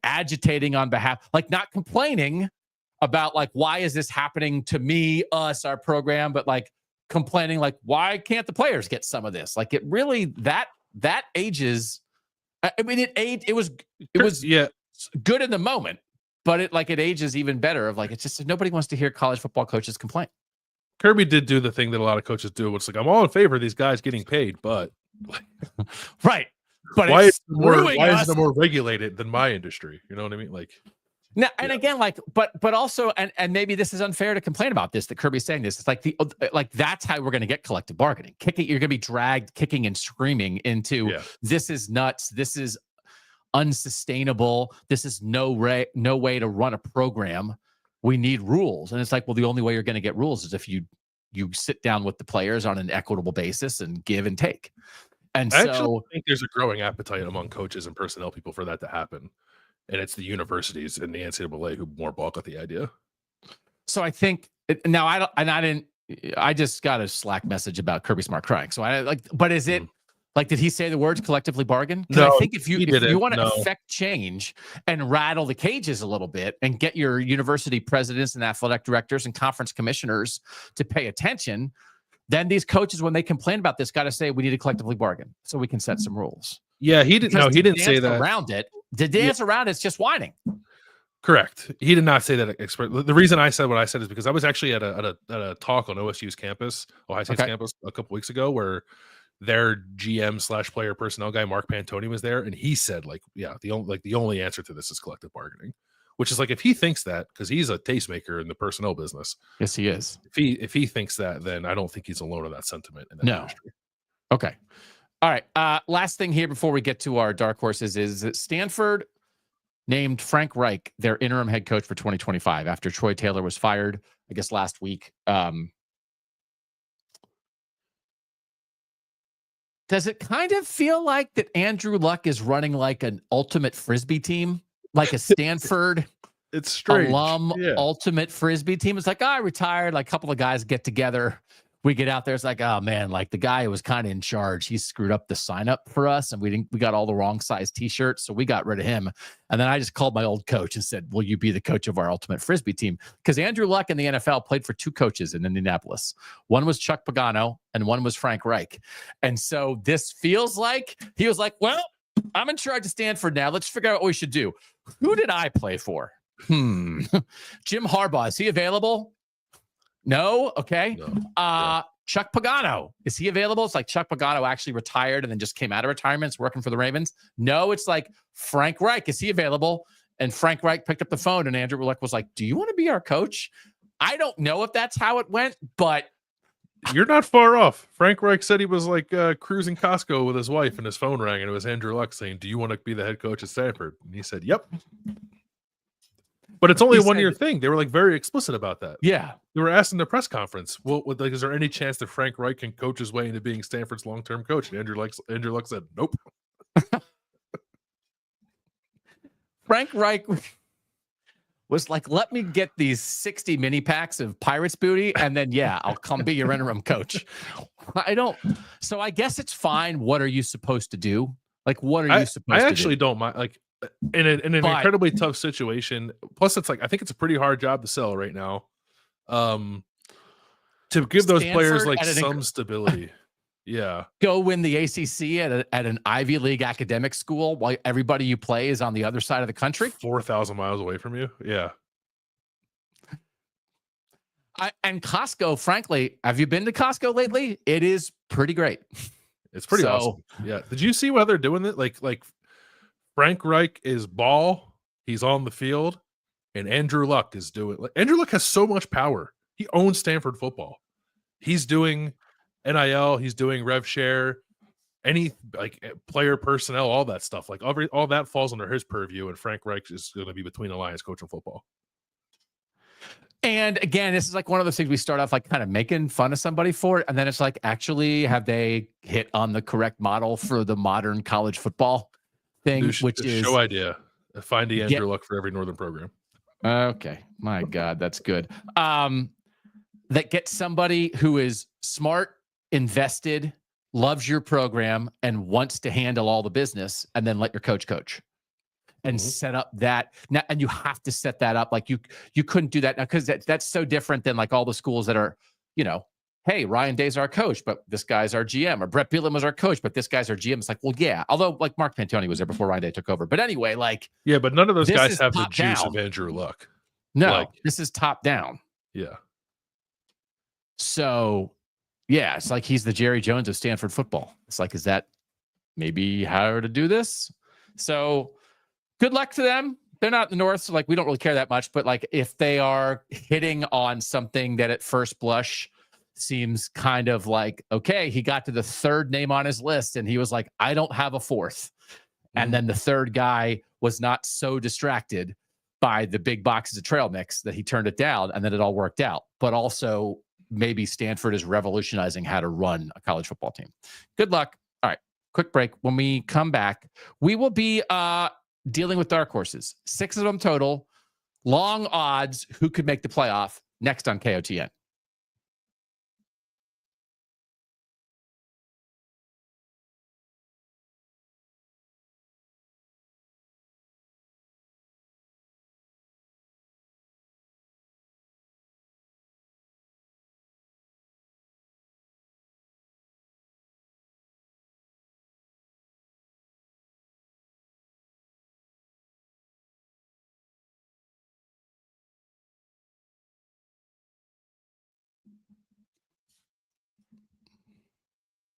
Speaker 1: agitating on behalf, not complaining about why is this happening to me, us, our program, but complaining why can't the players get some of this? It really that ages. I mean, it was good in the moment, but it ages even better of it's just nobody wants to hear college football coaches complain.
Speaker 2: Kirby did do the thing that a lot of coaches do. It's I'm all in favor of these guys getting paid, but
Speaker 1: right. But
Speaker 2: why is it more regulated than my industry? You know what I mean?
Speaker 1: Now, and again, but also, and maybe this is unfair to complain about this, that Kirby's saying this. It's like that's how we're going to get collective bargaining. You're going to be dragged kicking and screaming into this is nuts. This is unsustainable. This is no way to run a program. We need rules. And it's like, well, the only way you're going to get rules is if you sit down with the players on an equitable basis and give and take. And
Speaker 2: I actually think there's a growing appetite among coaches and personnel people for that to happen. And it's the universities and the NCAA who more balk at the idea.
Speaker 1: So I think now I just got a Slack message about Kirby Smart crying. So but is it like, did he say the words collectively bargain? Because I think if you want to affect change and rattle the cages a little bit and get your university presidents and athletic directors and conference commissioners to pay attention, then these coaches, when they complain about this, got to say, we need to collectively bargain so we can set some rules.
Speaker 2: Yeah, he didn't. No, he didn't say that.
Speaker 1: Around it, the dance around it's just whining.
Speaker 2: Correct. He did not say that. The reason I said what I said is because I was actually at a talk on OSU's campus, Ohio State's campus, a couple weeks ago, where their GM/player personnel guy Mark Pantoni was there, and he said, the only answer to this is collective bargaining, which is like, if he thinks that, because he's a tastemaker in the personnel business.
Speaker 1: Yes, he is.
Speaker 2: If he thinks that, then I don't think he's alone in that sentiment in that industry.
Speaker 1: Okay. All right. Last thing here before we get to our dark horses is that Stanford named Frank Reich their interim head coach for 2025 after Troy Taylor was fired, I guess, last week. Does it kind of feel like that Andrew Luck is running like an ultimate Frisbee team, like a Stanford
Speaker 2: it's strange.
Speaker 1: Alum ultimate Frisbee team? It's like, I retired, like a couple of guys get together. We get out there. It's like, oh man, like the guy who was kind of in charge, he screwed up the sign up for us, and we got all the wrong size t-shirts. So we got rid of him. And then I just called my old coach and said, will you be the coach of our ultimate Frisbee team? Because Andrew Luck in the NFL played for two coaches in Indianapolis. One was Chuck Pagano and one was Frank Reich. And so this feels like he was like, well, I'm in charge of Stanford now. Let's figure out what we should do. Who did I play for? Jim Harbaugh. Is he available? No. Okay. No. Chuck Pagano. Is he available? It's like Chuck Pagano actually retired and then just came out of retirement, working for the Ravens. No, it's like Frank Reich. Is he available? And Frank Reich picked up the phone and Andrew Luck was like, do you want to be our coach? I don't know if that's how it went, but
Speaker 2: you're not far off. Frank Reich said he was like cruising Costco with his wife and his phone rang and it was Andrew Luck saying, do you want to be the head coach at Stanford? And he said, yep. But it's only a one-year thing. They were like very explicit about that.
Speaker 1: Yeah.
Speaker 2: They were asked in the press conference, well, like, is there any chance that Frank Reich can coach his way into being Stanford's long-term coach? And Andrew Luck said, nope.
Speaker 1: Frank Reich was like, let me get these 60 mini packs of Pirates booty, and then, I'll come be your interim coach. So I guess it's fine. What are you supposed to do? Like, what are you supposed to do?
Speaker 2: I actually don't mind. Like, in an incredibly tough situation. Plus, it's like, I think it's a pretty hard job to sell right now. To give those players like some stability. Yeah.
Speaker 1: Go win the ACC at an Ivy League academic school while everybody you play is on the other side of the country.
Speaker 2: 4,000 miles away from you. Yeah.
Speaker 1: And Costco, frankly, have you been to Costco lately? It is pretty great.
Speaker 2: It's pretty awesome. Yeah. Did you see how they're doing it? Like Frank Reich is ball. He's on the field. And Andrew Luck is doing. Andrew Luck has so much power. He owns Stanford football. He's doing NIL. He's doing rev share. Any like player personnel, all that stuff. Like all that falls under his purview. And Frank Reich is going to be between the lines coaching football.
Speaker 1: And again, this is like one of those things we start off like kind of making fun of somebody for it. And then it's like, actually, have they hit on the correct model for the modern college football thing? Which is
Speaker 2: show idea. Find the Andrew Luck for every Northern program.
Speaker 1: Okay. My God, that's good. That gets somebody who is smart, invested, loves your program, and wants to handle all the business, and then let your coach and set up that now. And you have to set that up. Like you couldn't do that now because that's so different than like all the schools that are, hey, Ryan Day's our coach, but this guy's our GM, or Brett Bielema was our coach, but this guy's our GM. It's like, well, yeah, although like Mark Pantoni was there before Ryan Day took over. But anyway, like,
Speaker 2: yeah, but none of those guys have the juice of Andrew Luck.
Speaker 1: No, this is top down.
Speaker 2: Yeah.
Speaker 1: So, yeah, it's like he's the Jerry Jones of Stanford football. It's like, is that maybe how to do this? So good luck to them. they're not in the North, so like we don't really care that much. But like if they are hitting on something that at first blush seems kind of like, okay, he got to the third name on his list and he was like, I don't have a fourth. And then the third guy was not so distracted by the big boxes of trail mix that he turned it down, and then it all worked out. But also maybe Stanford is revolutionizing how to run a college football team. Good luck. All right, quick break. When we come back, we will be dealing with dark horses. 6 of them total, long odds, who could make the playoff, next on KOTN.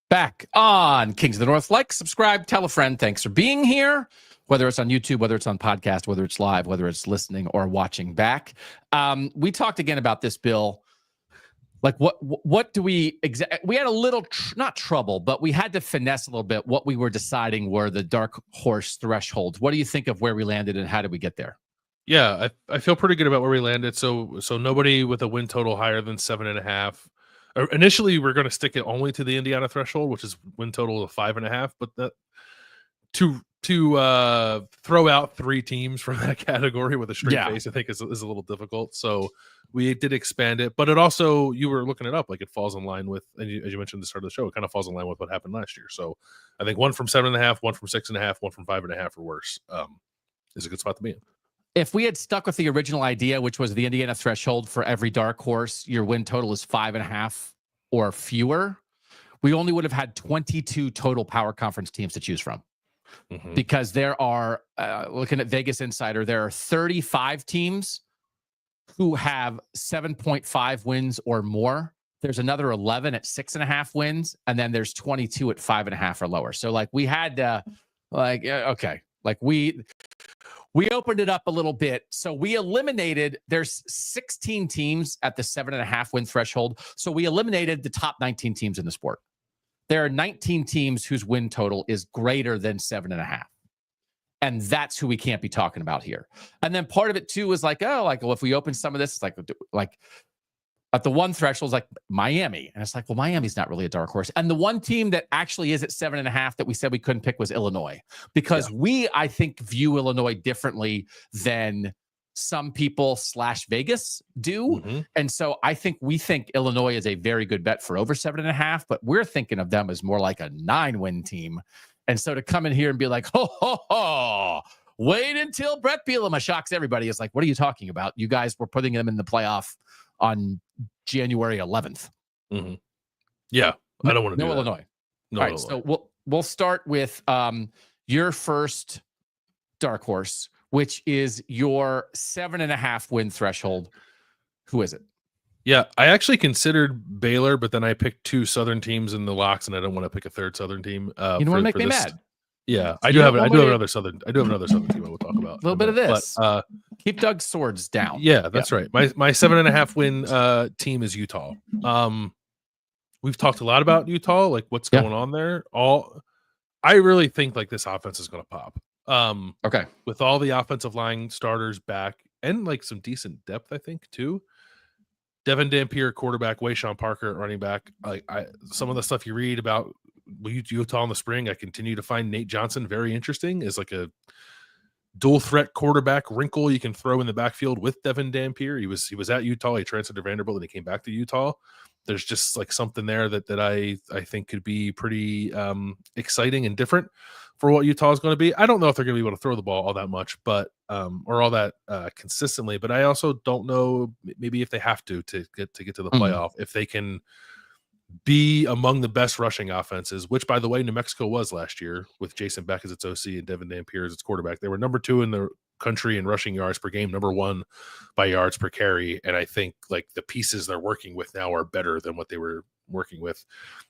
Speaker 1: Back on Kings of the North. Like, subscribe, tell a friend. Thanks for being here. Whether it's on YouTube, whether it's on podcast, whether it's live, whether it's listening or watching back. We talked again about this, Bill. Like, what do we we had a little not trouble, but we had to finesse a little bit what we were deciding were the dark horse thresholds. What do you think of where we landed and how did we get there?
Speaker 2: Yeah, I feel pretty good about where we landed. So nobody with a win total higher than 7.5. Initially, we're going to stick it only to the Indiana threshold, which is win total of 5.5. But that to throw out 3 teams from that category with a straight face, I think is a little difficult. So we did expand it, but it also, you were looking it up, like it falls in line with, as you mentioned at the start of the show, it kind of falls in line with what happened last year. So I think 1 from 7.5, 1 from 6.5, 1 from 5.5 or worse is a good spot to be in.
Speaker 1: If we had stuck with the original idea, which was the Indiana threshold for every dark horse, your win total is 5.5 or fewer, we only would have had 22 total power conference teams to choose from. Because there are, looking at Vegas Insider, there are 35 teams who have 7.5 wins or more. There's another 11 at 6.5 wins, and then there's 22 at 5.5 or lower. So like we had to, okay, like we opened it up a little bit. So we eliminated, there's 16 teams at the 7.5 win threshold. So we eliminated the top 19 teams in the sport. There are 19 teams whose win total is greater than 7.5. And that's who we can't be talking about here. And then part of it too is like, well, if we open some of this, like at the one threshold is like Miami. And it's like, well, Miami's not really a dark horse. And the one team that actually is at 7.5 that we said we couldn't pick was Illinois, because I think, view Illinois differently than some people / Vegas do. And so we think Illinois is a very good bet for over 7.5, but we're thinking of them as more like a 9-win team. And so to come in here and be like, wait until Brett Bielema shocks everybody. It's like, what are you talking about? You guys were putting them in the playoff on January 11th.
Speaker 2: Yeah. I don't want to do
Speaker 1: no
Speaker 2: that.
Speaker 1: Illinois.
Speaker 2: No,
Speaker 1: all right.
Speaker 2: Illinois.
Speaker 1: So we'll start with your first dark horse, which is your 7.5 win threshold. Who is it?
Speaker 2: Yeah, I actually considered Baylor, but then I picked 2 Southern teams in the locks, and I don't want to pick a third Southern team.
Speaker 1: You don't want to make me mad.
Speaker 2: Yeah, I do have another Southern team I will talk about.
Speaker 1: A little bit of this. But, keep Doug's swords down.
Speaker 2: Yeah, that's right. My 7.5 win team is Utah. We've talked a lot about Utah, like what's going on there. I really think like this offense is going to pop.
Speaker 1: Okay.
Speaker 2: With all the offensive line starters back and like some decent depth, I think too. Devin Dampier, quarterback, Wayshawn Parker, running back. Some of the stuff you read about Utah in the spring, I continue to find Nate Johnson very interesting as like a dual threat quarterback wrinkle you can throw in the backfield with Devin Dampier. He was at Utah, he transferred to Vanderbilt, and he came back to Utah. There's just like something there that I think could be pretty exciting and different for what Utah is going to be. I don't know if they're going to be able to throw the ball all that much, but or all that consistently. But I also don't know maybe if they have to get to the playoff, if they can be among the best rushing offenses, which by the way, New Mexico was last year with Jason Beck as its OC and Devin Dampier as its quarterback. They were number 2 in the country in rushing yards per game, number 1 by yards per carry. And I think like the pieces they're working with now are better than what they were working with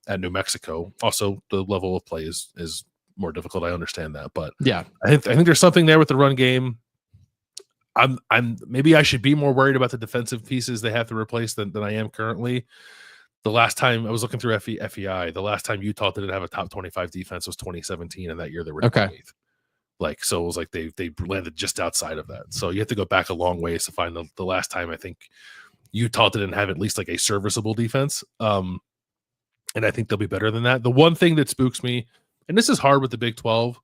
Speaker 2: at New Mexico. Also, the level of play is more difficult. I understand that, but
Speaker 1: yeah,
Speaker 2: I think there's something there with the run game. I'm maybe I should be more worried about the defensive pieces they have to replace than I am currently. The last time I was looking through FEI, the last time Utah didn't have a top 25 defense was 2017, and that year they were 28th. Like, so it was like they landed just outside of that. So you have to go back a long ways to find the last time I think Utah didn't have at least like a serviceable defense. And I think they'll be better than that. The one thing that spooks me, and this is hard with the Big 12,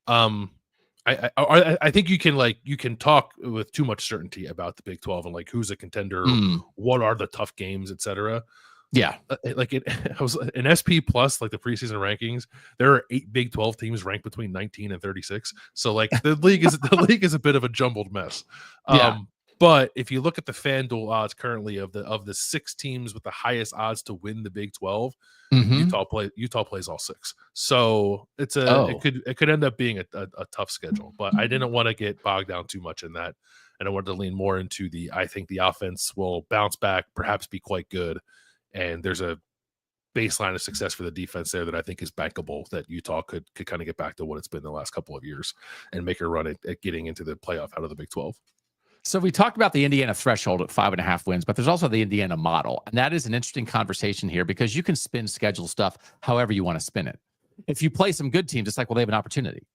Speaker 2: I think you can talk with too much certainty about the Big 12 and like who's a contender, what are the tough games, etc.
Speaker 1: Yeah,
Speaker 2: like I was an SP plus, like the preseason rankings. There are 8 Big 12 teams ranked between 19 and 36. So like the league is a bit of a jumbled mess. But if you look at the FanDuel odds currently of the 6 teams with the highest odds to win the Big 12, Utah plays all 6. So it could end up being a tough schedule. But I didn't want to get bogged down too much in that, and I wanted to lean more into I think the offense will bounce back, perhaps be quite good. And there's a baseline of success for the defense there that I think is bankable, that Utah could kind of get back to what it's been the last couple of years and make a run at getting into the playoff out of the Big 12.
Speaker 1: So we talked about the Indiana threshold at 5.5 wins, but there's also the Indiana model. And that is an interesting conversation here because you can spin schedule stuff however you want to spin it. If you play some good teams, it's like, well, they have an opportunity.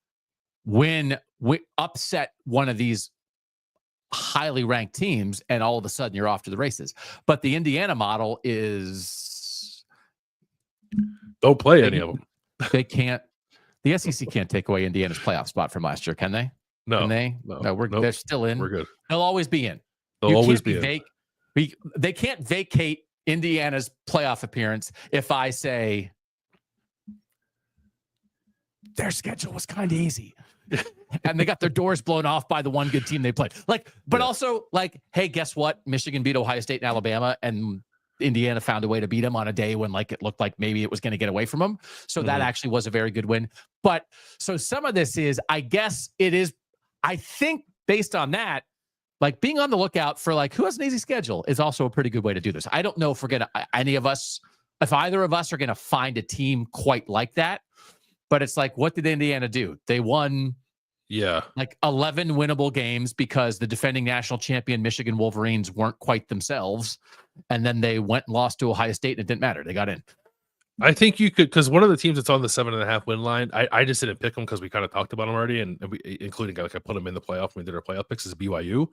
Speaker 1: When we upset one of these highly ranked teams and all of a sudden you're off to the races. But the Indiana model is
Speaker 2: don't play any of them.
Speaker 1: They can't. The SEC can't take away Indiana's playoff spot from last year, can they?
Speaker 2: No.
Speaker 1: Can they? No, they're still in.
Speaker 2: We're good.
Speaker 1: They'll always be in.
Speaker 2: They'll always be in.
Speaker 1: They can't vacate Indiana's playoff appearance if I say their schedule was kind of easy. And they got their doors blown off by the one good team they played. Also, hey, guess what? Michigan beat Ohio State and Alabama, and Indiana found a way to beat them on a day when it looked like maybe it was going to get away from them. So that actually was a very good win. But so some of this is, I guess it is, I think based on that, being on the lookout for who has an easy schedule is also a pretty good way to do this. I don't know if we're going to, if either of us are going to find a team quite like that. But it's what did Indiana do? They won 11 winnable games because the defending national champion Michigan Wolverines weren't quite themselves. And then they went and lost to Ohio State and it didn't matter. They got in.
Speaker 2: I think you could, because one of the teams that's on the 7.5 win line, I just didn't pick them because we kind of talked about them already, and we, including I put them in the playoff when we did our playoff picks, is BYU.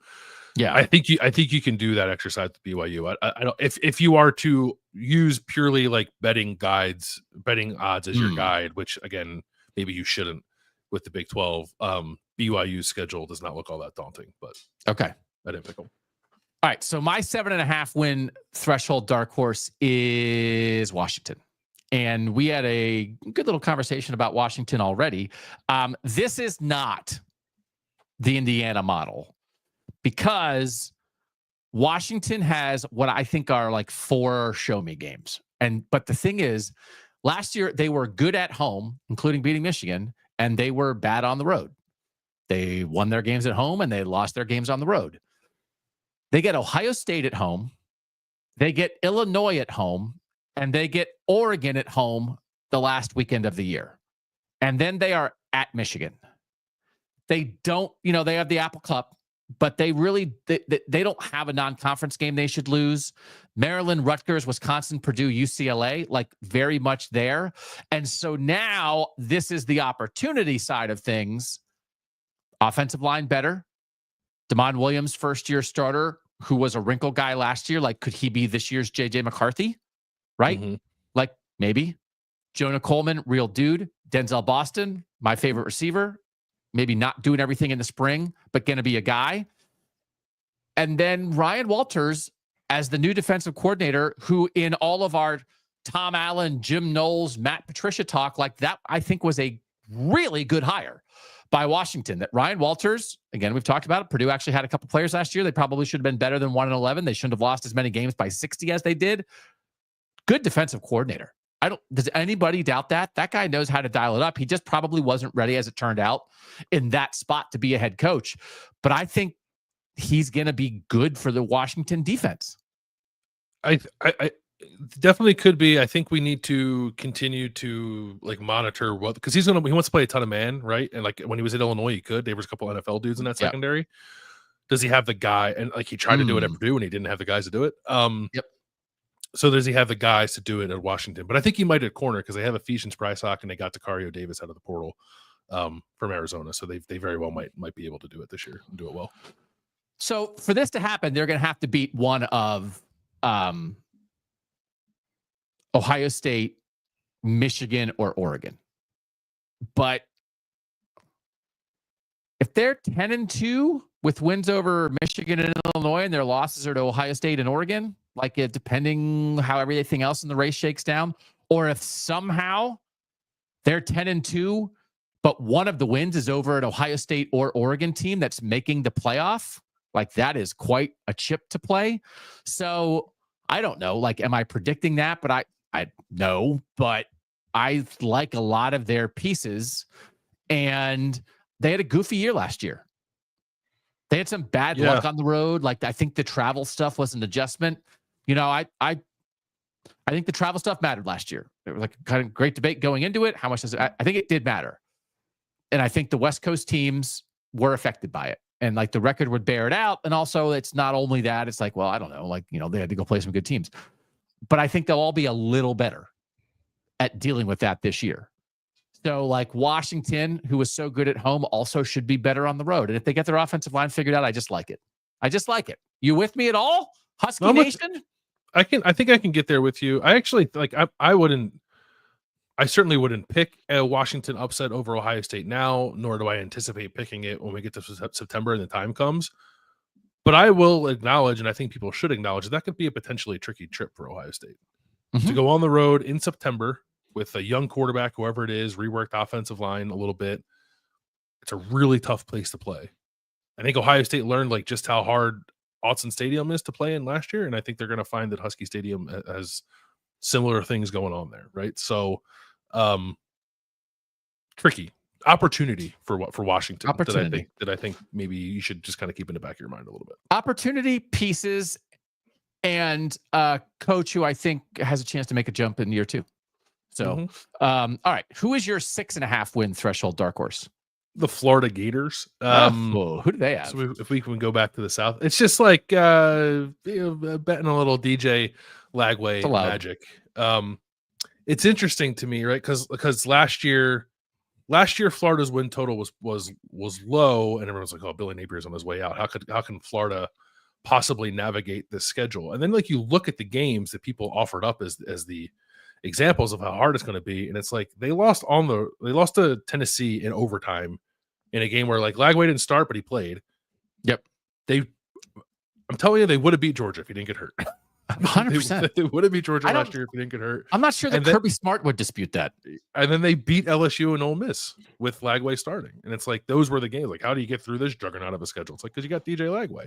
Speaker 2: Yeah, I think you can do that exercise with BYU. I don't, if you are to use purely betting odds as your guide, which again maybe you shouldn't with the Big 12. BYU's schedule does not look all that daunting, but
Speaker 1: okay,
Speaker 2: I didn't pick them.
Speaker 1: All right, so my 7.5 win threshold dark horse is Washington. And we had a good little conversation about Washington already. This is not the Indiana model because Washington has what I think are 4 show me games. But the thing is, last year they were good at home, including beating Michigan, and they were bad on the road. They won their games at home and they lost their games on the road. They get Ohio State at home. They get Illinois at home. And they get Oregon at home the last weekend of the year. And then they are at Michigan. They don't, they have the Apple Cup, but they really, they don't have a non-conference game they should lose. Maryland, Rutgers, Wisconsin, Purdue, UCLA, very much there. And so now this is the opportunity side of things. Offensive line better. Damon Williams, first-year starter, who was a wrinkle guy last year. Could he be this year's J.J. McCarthy? Right? Mm-hmm. Maybe. Jonah Coleman, real dude. Denzel Boston, my favorite receiver. Maybe not doing everything in the spring, but going to be a guy. And then Ryan Walters as the new defensive coordinator, who in all of our Tom Allen, Jim Knowles, Matt Patricia talk, that I think was a really good hire by Washington. That Ryan Walters, again, we've talked about it. Purdue actually had a couple players last year. They probably should have been better than 1-11. They shouldn't have lost as many games by 60 as they did. Good defensive coordinator. Does anybody doubt that? That guy knows how to dial it up. He just probably wasn't ready, as it turned out, in that spot to be a head coach. But I think he's going to be good for the Washington defense.
Speaker 2: I definitely could be. I think we need to continue to monitor because he wants to play a ton of man, right? And when he was at Illinois, he could. There was a couple NFL dudes in that secondary. Does he have the guy? And like he tried to do it at Purdue and he didn't have the guys to do it.
Speaker 1: Yep.
Speaker 2: So does he have the guys to do it at Washington? But I think he might at corner because they have Ephesians Brysock and they got Dacario Davis out of the portal from Arizona. So they very well might be able to do it this year and do it well.
Speaker 1: So for this to happen, they're going to have to beat one of Ohio State, Michigan, or Oregon. But if they're 10-2 with wins over Michigan and Illinois and their losses are to Ohio State and Oregon, like depending how everything else in the race shakes down, or if somehow they're 10-2, but one of the wins is over an Ohio State or Oregon team that's making the playoff, like that is quite a chip to play. So I don't know, like, am I predicting that? But I know, but I like a lot of their pieces, and they had a goofy year last year. They had some bad luck on the road. Like, I think the travel stuff was an adjustment. You know, I think the travel stuff mattered last year. There was like a kind of great debate going into it. How much does it? I think it did matter. And I think the West Coast teams were affected by it. And like the record would bear it out. And also it's not only that, it's like, well, I don't know, like, you know, they had to go play some good teams. But I think they'll all be a little better at dealing with that this year. So like Washington, who was so good at home, also should be better on the road. And if they get their offensive line figured out, I just like it. I just like it. You with me at all? Husky Nation?
Speaker 2: I think I can get there with you. I actually like I certainly wouldn't pick a Washington upset over Ohio State now, nor do I anticipate picking it when we get to September and the time comes. But I will acknowledge, and I think people should acknowledge, that could be a potentially tricky trip for Ohio State. To go on the road in September with a young quarterback, whoever it is, reworked offensive line a little bit. It's a really tough place to play. I think Ohio State learned like just how hard Autzen Stadium is to play in last year, and I think they're going to find that Husky Stadium has similar things going on there, right? So, tricky opportunity for Washington. That I think maybe you should just kind of keep in the back of your mind a little bit.
Speaker 1: Opportunity pieces. And coach who I think has a chance to make a jump in year 2. So, all right. Who is your 6.5 win threshold dark horse?
Speaker 2: The Florida Gators.
Speaker 1: Who do they have?
Speaker 2: So if we can go back to the South, it's just like betting a little DJ Lagway magic. It's interesting to me, right? Because last year Florida's win total was low, and everyone's like, "Oh, Billy Napier's on his way out. How can Florida possibly navigate this schedule?" And then like you look at the games that people offered up as the examples of how hard it's going to be, and it's like they lost to Tennessee in overtime in a game where like Lagway didn't start, but he played.
Speaker 1: Yep.
Speaker 2: I'm telling you, they would have beat Georgia if he didn't get hurt.
Speaker 1: 100%.
Speaker 2: They would have beat Georgia last year if he didn't get hurt.
Speaker 1: I'm not sure that Kirby Smart would dispute that.
Speaker 2: And then they beat LSU and Ole Miss with Lagway starting, and it's like those were the games. Like, how do you get through this juggernaut of a schedule? It's like because you got DJ Lagway.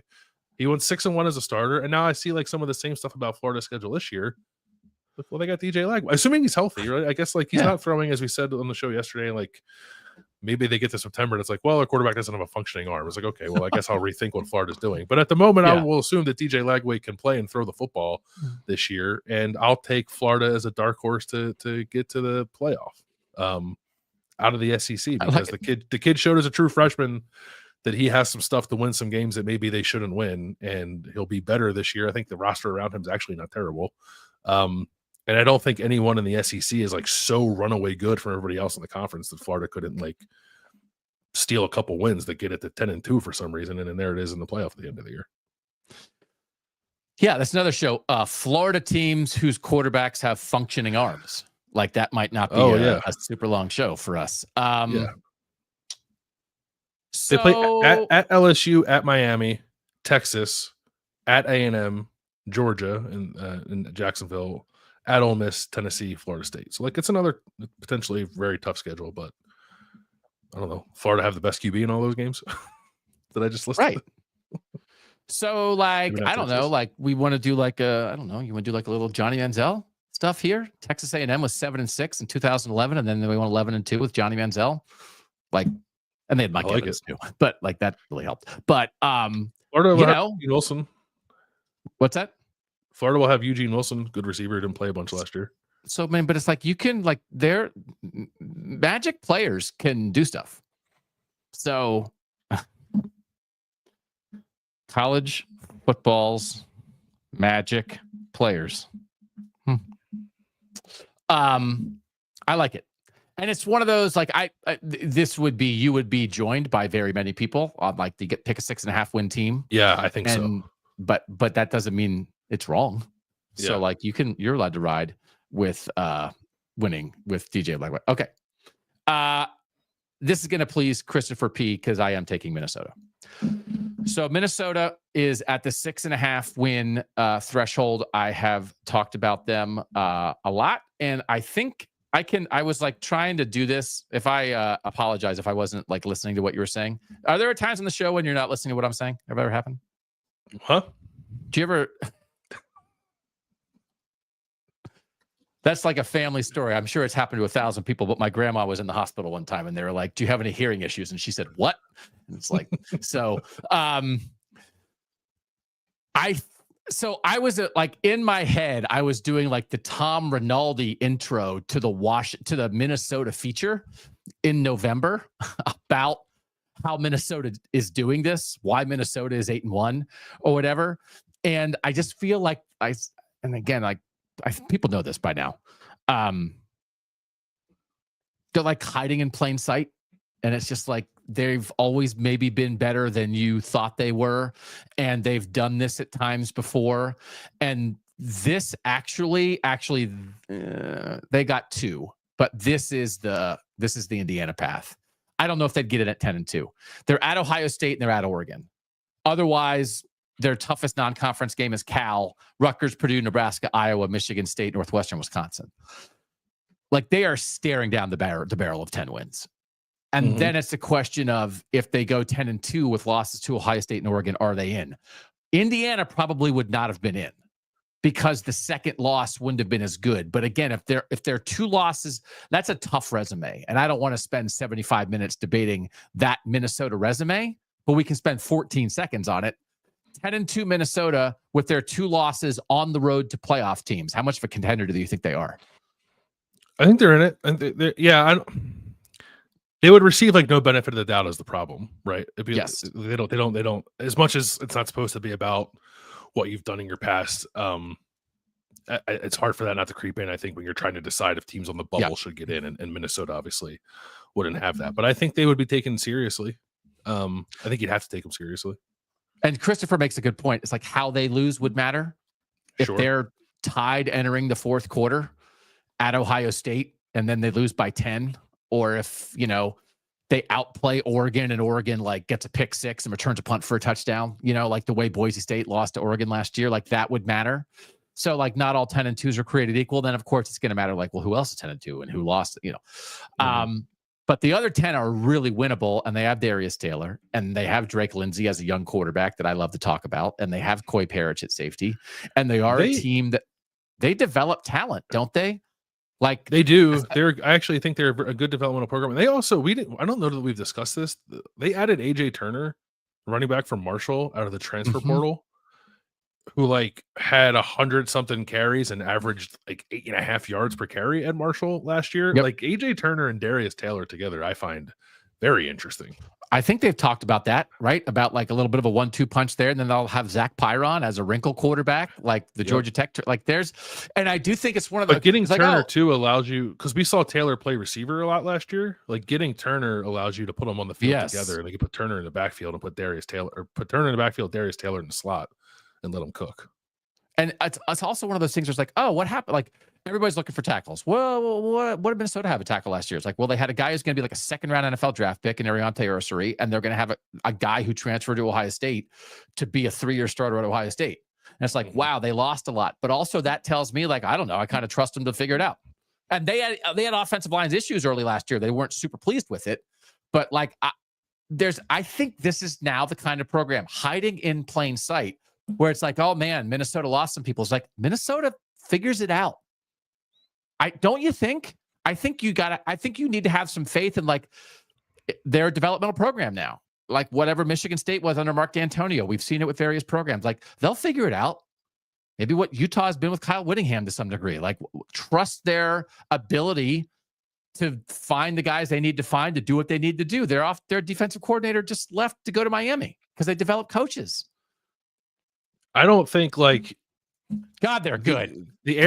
Speaker 2: He went 6-1 as a starter, and now I see like some of the same stuff about Florida's schedule this year. Well, they got DJ Lagway, assuming he's healthy, right? I guess like he's not throwing, as we said on the show yesterday. Like maybe they get to September and it's like, well, our quarterback doesn't have a functioning arm. It's like, okay, well, I guess I'll rethink what Florida's doing. But at the moment, I will assume that DJ Lagway can play and throw the football this year, and I'll take Florida as a dark horse to get to the playoff out of the SEC because the kid showed as a true freshman that he has some stuff to win some games that maybe they shouldn't win, and he'll be better this year. I think the roster around him is actually not terrible. And I don't think anyone in the SEC is like so runaway good from everybody else in the conference that Florida couldn't like steal a couple wins that get it to 10-2 for some reason. And then there it is in the playoff at the end of the year.
Speaker 1: Yeah, that's another show. Florida teams whose quarterbacks have functioning arms. Like that might not be a super long show for us.
Speaker 2: So, they play at LSU, at Miami, Texas, at A&M, Georgia, and Jacksonville, at Ole Miss, Tennessee, Florida State. So like it's another potentially very tough schedule, but I don't know. Florida have the best QB in all those games that I just listed.
Speaker 1: Right. So like I don't know, like we want to do like I don't know, you want to do like a little Johnny Manziel stuff here? Texas A&M was 7-6 in 2011, and then they went 11-2 with Johnny Manziel. Like, and they had Mike Evans too, but like that really helped. But
Speaker 2: Florida will have Eugene Wilson.
Speaker 1: What's that?
Speaker 2: Florida will have Eugene Wilson, good receiver, didn't play a bunch last year.
Speaker 1: So man, but it's like you can like their magic players can do stuff. So College football's magic players. I like it. And it's one of those, like, you would be joined by very many people on, like, to pick a 6.5 win team.
Speaker 2: Yeah, I think so.
Speaker 1: But that doesn't mean it's wrong. So,
Speaker 2: Yeah.
Speaker 1: like, you're allowed to ride with winning with DJ Blackwood. Okay. This is going to please Christopher P, because I am taking Minnesota. So Minnesota is at the 6.5 win threshold. I have talked about them a lot, and I think I was like trying to do this. If I apologize if I wasn't like listening to what you were saying. Are there times on the show when you're not listening to what I'm saying? Have ever happened?
Speaker 2: Huh?
Speaker 1: Do you ever? That's like a family story. I'm sure it's happened to 1,000 people, but my grandma was in the hospital one time and they were like, "Do you have any hearing issues?" And she said, "What?" And it's like, so I was like, in my head, I was doing like the Tom Rinaldi intro to the Minnesota feature in November about how Minnesota is doing this, why Minnesota is 8-1 or whatever. And I just feel like people know this by now. They're like hiding in plain sight. And it's just like, they've always maybe been better than you thought they were. And they've done this at times before. And this actually, they got 2, but this is the Indiana path. I don't know if they'd get it at 10-2. They're at Ohio State and they're at Oregon. Otherwise, their toughest non-conference game is Cal, Rutgers, Purdue, Nebraska, Iowa, Michigan State, Northwestern, Wisconsin. Like, they are staring down the barrel of 10 wins. And then it's a question of, if they go 10-2 with losses to Ohio State and Oregon, are they in? Indiana probably would not have been in, because the second loss wouldn't have been as good. But again, if they're 2 losses, that's a tough resume. And I don't want to spend 75 minutes debating that Minnesota resume, but we can spend 14 seconds on it. 10-2 Minnesota with their 2 losses on the road to playoff teams. How much of a contender do you think they are?
Speaker 2: I think they're in it. And they would receive like no benefit of the doubt as the problem, right?
Speaker 1: Yes.
Speaker 2: They don't, as much as it's not supposed to be about what you've done in your past. It's hard for that not to creep in, I think, when you're trying to decide if teams on the bubble should get in, and Minnesota obviously wouldn't have that, but I think they would be taken seriously. I think you'd have to take them seriously.
Speaker 1: And Christopher makes a good point. It's like, how they lose would matter. If they're tied entering the fourth quarter at Ohio State and then they lose by 10, or if, they outplay Oregon and Oregon like gets a pick 6 and returns a punt for a touchdown, like the way Boise State lost to Oregon last year, like that would matter. So like, not all 10-2s are created equal. Then of course it's going to matter, like, well, who else is 10-2 and who lost, But the other 10 are really winnable, and they have Darius Taylor, and they have Drake Lindsay as a young quarterback that I love to talk about, and they have Coy Parrish at safety, and they are a team that they develop talent, don't they? Like,
Speaker 2: they do. I actually think they're a good developmental program. And they also, I don't know that we've discussed this. They added AJ Turner, running back from Marshall, out of the transfer portal, who like had 100-something carries and averaged like 8.5 yards per carry at Marshall last year.
Speaker 1: Yep.
Speaker 2: Like, AJ Turner and Darius Taylor together, I find very interesting.
Speaker 1: I think they've talked about that, right? About like a little bit of a 1-2 punch there. And then they'll have Zach Pyron as a wrinkle quarterback, like the Georgia Tech. Like, and I do think it's one of the.
Speaker 2: But getting Turner too allows you, because we saw Taylor play receiver a lot last year. Like, getting Turner allows you to put them on the field together. And they can put Turner in the backfield and put Turner in the backfield, Darius Taylor in the slot, and let them cook.
Speaker 1: And it's also one of those things where it's like, oh, what happened? Like, everybody's looking for tackles. Well, what did Minnesota have a tackle last year? It's like, well, they had a guy who's going to be like a 2nd-round NFL draft pick in Ariante Ursary, and they're going to have a guy who transferred to Ohio State to be a 3-year starter at Ohio State. And it's like, wow, they lost a lot. But also that tells me, like, I don't know, I kind of trust them to figure it out. And they had offensive lines issues early last year. They weren't super pleased with it. But like, I think this is now the kind of program hiding in plain sight where it's like, oh man, Minnesota lost some people. It's like, Minnesota figures it out. Don't you think? I think you need to have some faith in like their developmental program now. Like, whatever Michigan State was under Mark D'Antonio, we've seen it with various programs. Like, they'll figure it out. Maybe what Utah has been with Kyle Whittingham to some degree. Like, trust their ability to find the guys they need to find to do what they need to do. Their defensive coordinator just left to go to Miami because they develop coaches.
Speaker 2: I don't think like
Speaker 1: God, they're good.
Speaker 2: The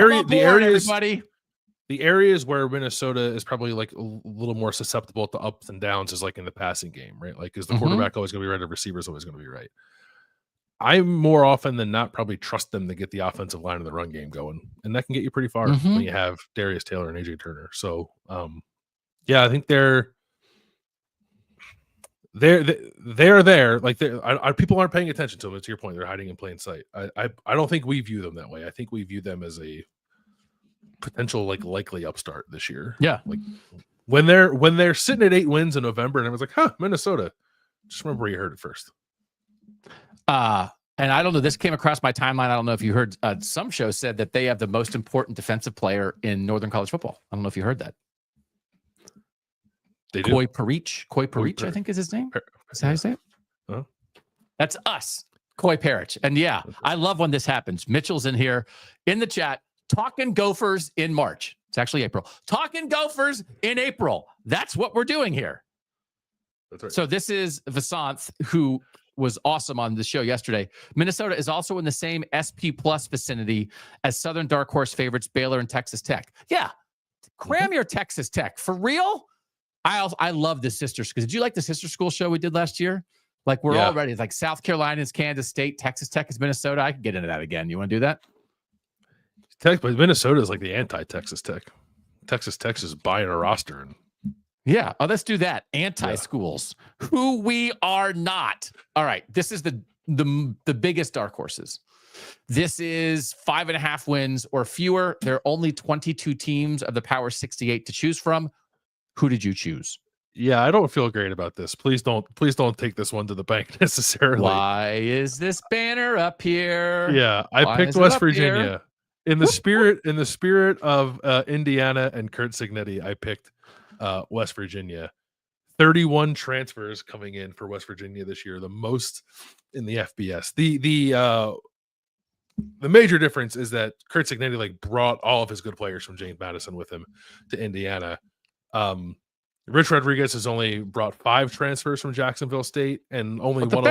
Speaker 2: areas where Minnesota is probably like a little more susceptible to ups and downs is like in the passing game, right? Like, is the quarterback always going to be right? The receiver is always going to be right. I more often than not probably trust them to get the offensive line of the run game going, and that can get you pretty far when you have Darius Taylor and AJ Turner. So, yeah, I think they're there. Like, people aren't paying attention to them. To your point, they're hiding in plain sight. I don't think we view them that way. I think we view them as a potential likely upstart this year.
Speaker 1: Yeah,
Speaker 2: like when they're sitting at 8 wins in November, and everyone's like, "Huh, Minnesota." Just remember where you heard it first.
Speaker 1: And I don't know, this came across my timeline. I don't know if you heard, some show said that they have the most important defensive player in Northern College football. I don't know if you heard that.
Speaker 2: They do.
Speaker 1: Koi Parich, I think is his name. Is that how you say it?
Speaker 2: Huh?
Speaker 1: That's us, Koi Parich. And yeah, I love when this happens. Mitchell's in here in the chat, talking Gophers in March. It's actually April. Talking Gophers in April. That's what we're doing here.
Speaker 2: That's right.
Speaker 1: So this is Vasanth, who was awesome on the show yesterday. Minnesota is also in the same SP plus vicinity as Southern Dark Horse favorites Baylor and Texas Tech. Yeah, cram your Texas Tech for real. I love the sisters. Because did you like the sister school show we did last year? Like we're already like South Carolina is Kansas State, Texas Tech is Minnesota. I could get into that again. You want to do that?
Speaker 2: But Minnesota is like the anti-Texas Tech. Texas Tech is buying a roster and.
Speaker 1: Yeah. Oh, let's do that. Anti-schools, who we are not. All right. This is the biggest dark horses. This is 5.5 wins or fewer. There are only 22 teams of the Power 68 to choose from. Who did you choose?
Speaker 2: Yeah, I don't feel great about this. Please don't take this one to the bank necessarily.
Speaker 1: Why is this banner up here?
Speaker 2: Yeah, I picked West Virginia. In the spirit of Indiana and Kurt Signetti, I picked West Virginia. 31 transfers coming in for West Virginia this year, the most in the FBS. The major difference is that Kurt Signetti brought all of his good players from James Madison with him to Indiana. Rich Rodriguez has only brought 5 transfers from Jacksonville State, and only one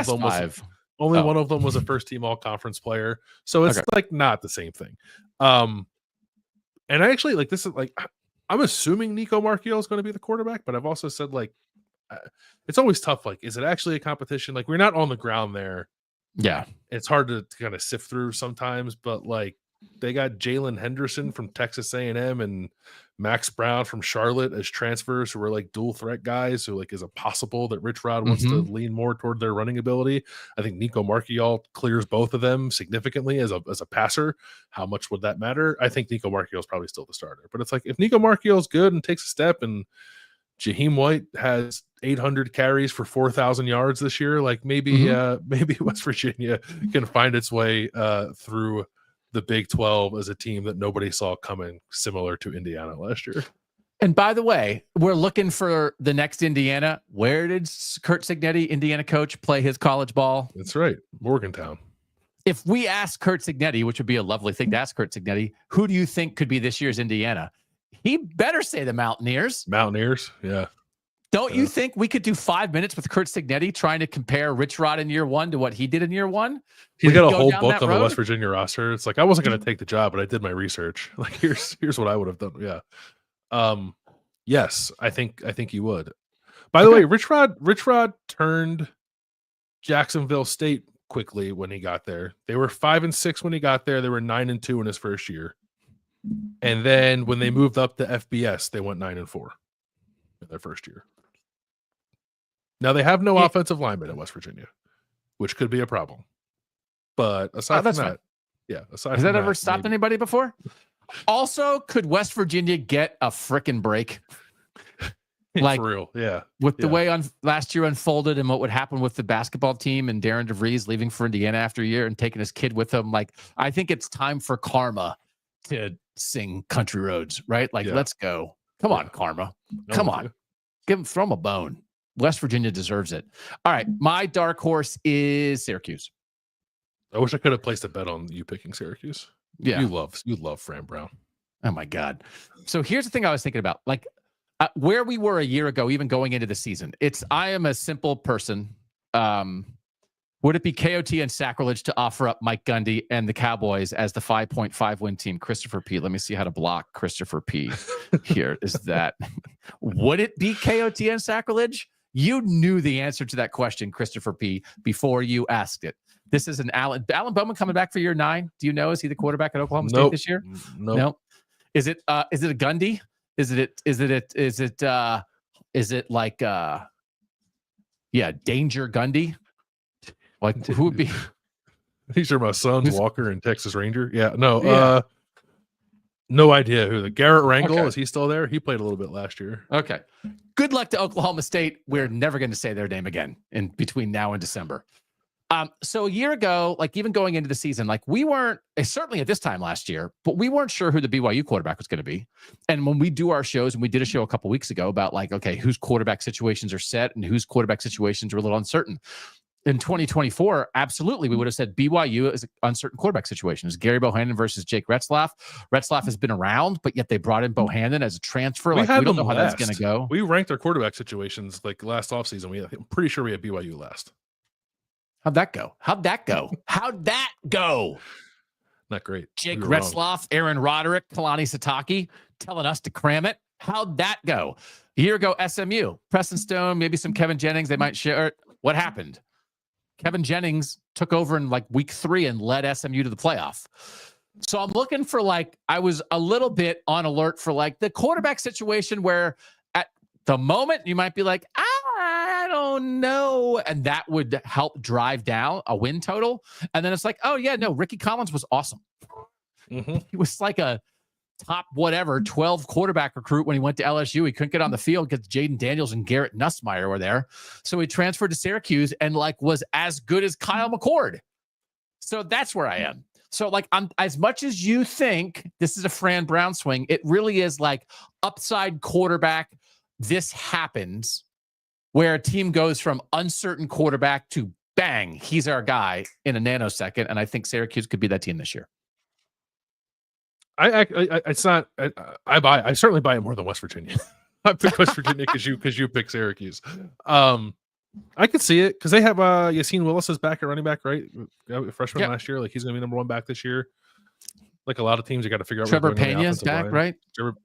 Speaker 2: of them was a first team all conference player. So it's not the same thing. And I actually this is I'm assuming Nico Marchiol is going to be the quarterback, but I've also said it's always tough. Is it actually a competition? We're not on the ground there.
Speaker 1: Yeah.
Speaker 2: It's hard to kind of sift through sometimes, but they got Jalen Henderson from Texas A&M and Max Brown from Charlotte as transfers who are dual threat guys who is it possible that Rich Rod wants to lean more toward their running ability? I think Nico Marchiol clears both of them significantly as a passer. How much would that matter? I think Nico Marchiol is probably still the starter, but it's if Nico Marchiol is good and takes a step and Jaheim White has 800 carries for 4,000 yards this year, maybe West Virginia can find its way through the Big 12 as a team that nobody saw coming, similar to Indiana last year.
Speaker 1: And by the way, we're looking for the next Indiana. Where did Kurt Signetti, Indiana coach, play his college ball?
Speaker 2: That's right, Morgantown.
Speaker 1: If we ask Kurt Signetti, which would be a lovely thing to ask Kurt Signetti, who do you think could be this year's Indiana? He better say the Mountaineers.
Speaker 2: Mountaineers, yeah.
Speaker 1: Don't you think we could do 5 minutes with Kurt Signetti trying to compare Rich Rod in year 1 to what he did in year 1?
Speaker 2: He's got a whole book on the West Virginia roster. It's I wasn't going to take the job, but I did my research. Here's what I would have done. Yeah. Yes, I think you would. By the way, Rich Rod turned Jacksonville State quickly when he got there. They were 5-6 when he got there. They were 9-2 in his first year. And then when they moved up to FBS, they went 9-4 in their first year. Now they have no offensive lineman at West Virginia, which could be a problem. But aside from that,
Speaker 1: has that ever stopped anybody before? Also, could West Virginia get a frickin' break?
Speaker 2: For real, yeah.
Speaker 1: With the way last year unfolded and what would happen with the basketball team and Darren DeVries leaving for Indiana after a year and taking his kid with him, I think it's time for Karma to sing Country Roads, right? Let's go. Come on, Karma. Come on. Throw him a bone. West Virginia deserves it. All right. My dark horse is Syracuse.
Speaker 2: I wish I could have placed a bet on you picking Syracuse.
Speaker 1: Yeah.
Speaker 2: You love Fran Brown.
Speaker 1: Oh my God. So here's the thing I was thinking about. Where we were a year ago, even going into the season, I am a simple person. Would it be KOT and sacrilege to offer up Mike Gundy and the Cowboys as the 5.5 win team? Christopher P. Let me see how to block Christopher P. Here is that. Would it be KOT and sacrilege? You knew the answer to that question, Christopher P., before you asked it. This is an Alan Bowman coming back for year 9. Do you know? Is he the quarterback at Oklahoma State this year?
Speaker 2: No.
Speaker 1: Is it a Gundy? Is it like Danger Gundy? Like who would be?
Speaker 2: These are my sons, Walker and Texas Ranger. Yeah, no, no idea who the Garrett Rangel is. He still there? He played a little bit last year.
Speaker 1: Okay. Good luck to Oklahoma State. We're never going to say their name again in between now and December. So a year ago, like even going into the season, like we weren't certainly at this time last year, but we weren't sure who the BYU quarterback was going to be. And when we do our shows, and we did a show a couple weeks ago about like, okay, whose quarterback situations are set and whose quarterback situations are a little uncertain. In 2024, absolutely, we would have said BYU is an uncertain quarterback situation. It's Gary Bohannon versus Jake Retzlaff. Retzlaff has been around, but yet they brought in Bohannon as a transfer. We don't know how that's going to go.
Speaker 2: We ranked our quarterback situations like last offseason. I'm pretty sure we had BYU last.
Speaker 1: How'd that go?
Speaker 2: Not great.
Speaker 1: Jake Retzlaff, Aaron Roderick, Kalani Sitake telling us to cram it. How'd that go? A year ago, SMU, Preston Stone, maybe some Kevin Jennings. They might share it. What happened? Kevin Jennings took over in like week 3 and led SMU to the playoff. So I'm looking for I was a little bit on alert for the quarterback situation where at the moment you might be like, I don't know. And that would help drive down a win total. And then it's like, oh yeah, no, Ricky Collins was awesome.
Speaker 2: Mm-hmm.
Speaker 1: He was like a top 12 quarterback recruit when he went to LSU. He couldn't get on the field because Jaden Daniels and Garrett Nussmeier were there. So he transferred to Syracuse and was as good as Kyle McCord. So that's where I am. So I'm as much as you think this is a Fran Brown swing, it really is upside quarterback. This happens where a team goes from uncertain quarterback to bang, he's our guy in a nanosecond. And I think Syracuse could be that team this year.
Speaker 2: I certainly buy it more than West Virginia. I picked West Virginia because you picked Syracuse. I could see it because they have Yassine Willis is back at running back, right? Freshman last year, he's gonna be number 1 back this year. Like a lot of teams, you got to figure out.
Speaker 1: Trevor Pena's back, line. Right?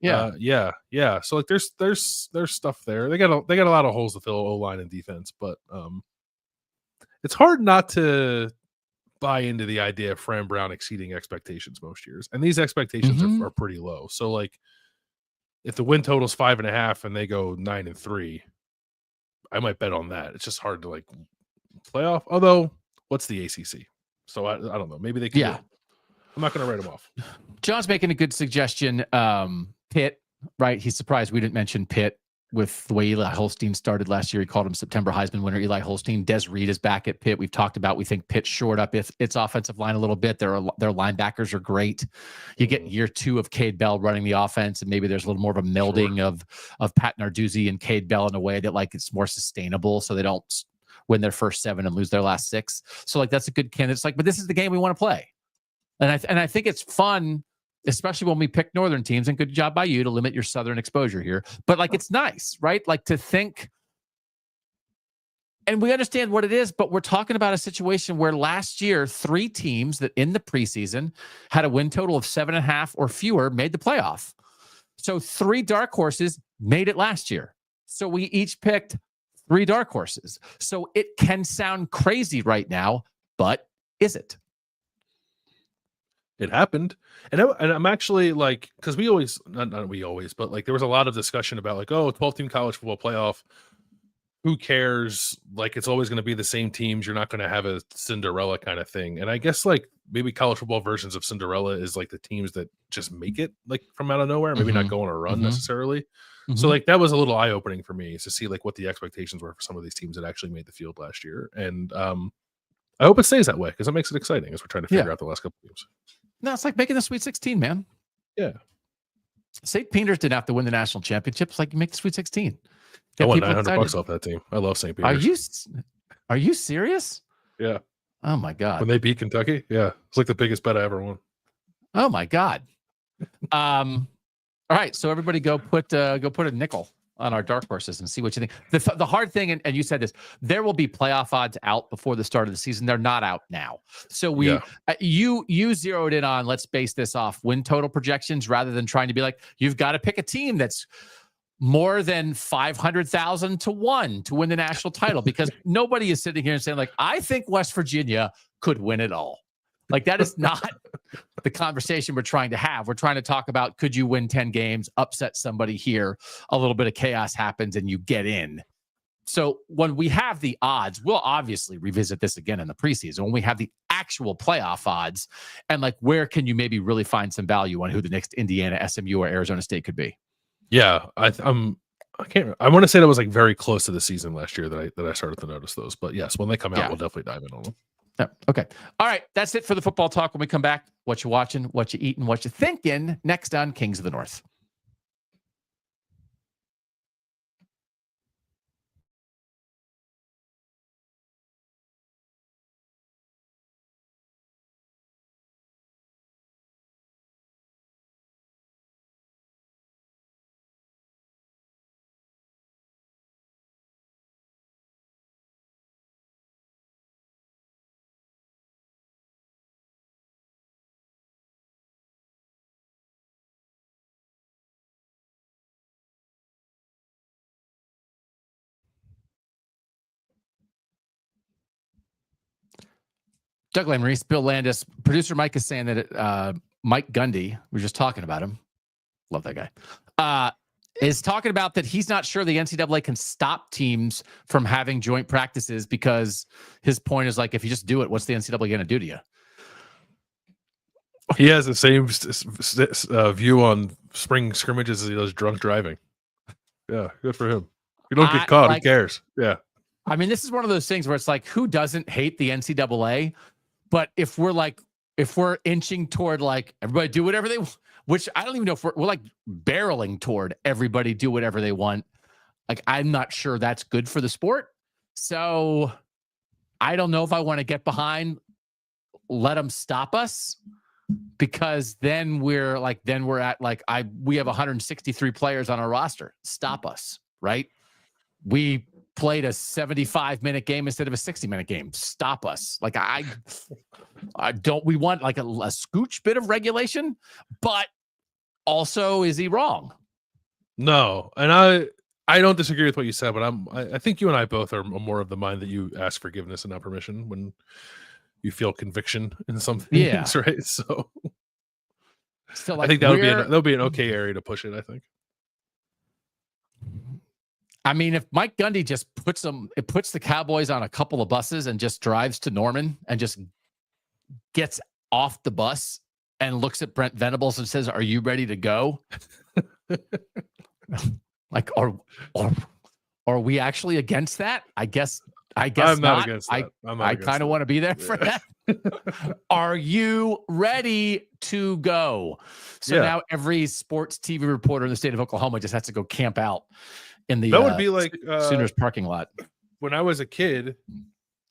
Speaker 2: Yeah. So there's stuff there. They got a lot of holes to fill O-line and defense, but it's hard not to buy into the idea of Fran Brown exceeding expectations most years, and these expectations are pretty low. So if the win total's 5.5 and they go 9-3, I might bet on that. It's just hard to playoff. Although, what's the ACC? So I don't know. Maybe they can. Yeah, I'm not going to write them off.
Speaker 1: John's making a good suggestion. Pitt, right? He's surprised we didn't mention Pitt. With the way Eli Holstein started last year, he called him September Heisman winner Eli Holstein. Des Reed is back at Pitt. We've talked about, we think Pitt shored up its offensive line a little bit. Their linebackers are great. You get year 2 of Cade Bell running the offense, and maybe there's a little more of a melding of Pat Narduzzi and Cade Bell in a way that it's more sustainable, so they don't win their first 7 and lose their last 6. So that's a good candidate. But this is the game we want to play, and I think it's fun. Especially when we pick northern teams, and good job by you to limit your southern exposure here. But it's nice, right? To think, and we understand what it is, but we're talking about a situation where last year, 3 teams that in the preseason had a win total of 7.5 or fewer made the playoff. So 3 dark horses made it last year. So we each picked 3 dark horses. So it can sound crazy right now, but is it?
Speaker 2: It happened. And I'm actually because we always, not we always, but there was a lot of discussion about 12-team college football playoff. Who cares? It's always going to be the same teams. You're not going to have a Cinderella kind of thing. And I guess maybe college football versions of Cinderella is the teams that just make it from out of nowhere, maybe not go on a run necessarily. Mm-hmm. So that was a little eye opening for me to see what the expectations were for some of these teams that actually made the field last year. And I hope it stays that way because it makes it exciting as we're trying to figure out the last couple of games.
Speaker 1: No, it's like making the Sweet 16, man.
Speaker 2: Yeah.
Speaker 1: St. Peter's didn't have to win the national championship. It's you make the Sweet 16.
Speaker 2: I won $900 off that team. I love St. Peter's.
Speaker 1: Are you serious?
Speaker 2: Yeah.
Speaker 1: Oh my God.
Speaker 2: When they beat Kentucky? Yeah. It's the biggest bet I ever won.
Speaker 1: Oh my God. All right. So everybody go put a nickel on our dark horses and see what you think. The hard thing, and you said this, there will be playoff odds out before the start of the season. They're not out now. So you zeroed in on, let's base this off win total projections rather than trying to be like, you've got to pick a team that's more than 500,000 to 1 to win the national title, because nobody is sitting here and saying like, I think West Virginia could win it all. Like, that is not the conversation we're trying to have. We're trying to talk about, could you win 10 games, upset somebody here, a little bit of chaos happens and you get in. So when we have the odds, we'll obviously revisit this again in the preseason. When we have the actual playoff odds and like, where can you maybe really find some value on who the next Indiana, SMU, or Arizona State could be?
Speaker 2: Yeah, I want to say that was like very close to the season last year that I started to notice those. But yes, when they come out, we'll definitely dive in on them.
Speaker 1: Yeah. Okay. All right. That's it for the football talk. When we come back, what you watching, what you eating, what you thinking, next on Kings of the North. Doug Lesmerises, Bill Landis. Producer Mike is saying that Mike Gundy, we were just talking about him. Love that guy. Is talking about that he's not sure the NCAA can stop teams from having joint practices, because his point is like, if you just do it, what's the NCAA going to do to you?
Speaker 2: He has the same view on spring scrimmages as he does drunk driving. Yeah, good for him. You don't get caught, who cares? Yeah.
Speaker 1: I mean, this is one of those things where it's like, who doesn't hate the NCAA? But if we're inching toward like everybody do whatever they want, which I don't even know if we're like barreling toward everybody do whatever they want. Like, I'm not sure that's good for the sport. So I don't know if I want to get behind, let them stop us, because then we're at like, we have 163 players on our roster. Stop us, right? We played a 75-minute game instead of a 60-minute game. Stop us. Like, we want like a scooch bit of regulation, but also, is he wrong?
Speaker 2: No. And I don't disagree with what you said, but I think you and I both are more of the mind that you ask forgiveness and not permission when you feel conviction in something.
Speaker 1: Yeah.
Speaker 2: Right. So
Speaker 1: like,
Speaker 2: I think that'll be an okay area to push it, I think.
Speaker 1: I mean, if Mike Gundy just puts the Cowboys on a couple of buses and just drives to Norman and just gets off the bus and looks at Brent Venables and says, "Are you ready to go?" Like, are we actually against that? I guess
Speaker 2: I'm not against that.
Speaker 1: I kind of want to be there for that. Are you ready to go? So now every sports TV reporter in the state of Oklahoma just has to go camp out in the
Speaker 2: that would be like
Speaker 1: Sooners parking lot.
Speaker 2: When I was a kid,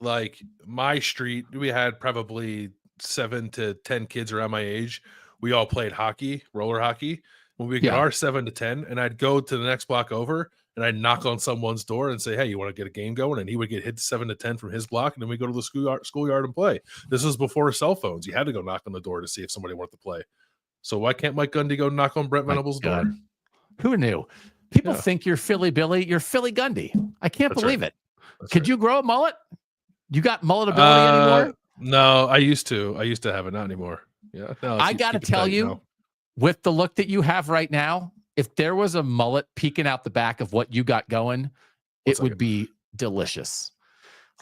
Speaker 2: like my street, we had probably 7 to 10 kids around my age. We all played hockey, roller hockey. When we get our 7 to 10, and I'd go to the next block over and I'd knock on someone's door and say, "Hey, you want to get a game going?" And he would get hit 7 to 10 from his block, and then we go to the schoolyard and play. This was before cell phones. You had to go knock on the door to see if somebody wanted to play. So why can't Mike Gundy go knock on Brent Venables' door?
Speaker 1: Who knew? People think you're Philly Billy. You're Philly Gundy. I can't believe it. Could you grow a mullet? You got mullet ability anymore?
Speaker 2: No, I used to. I used to have it, not anymore. Yeah. No,
Speaker 1: I got to tell you, with the look that you have right now, if there was a mullet peeking out the back of what you got going, it would be delicious.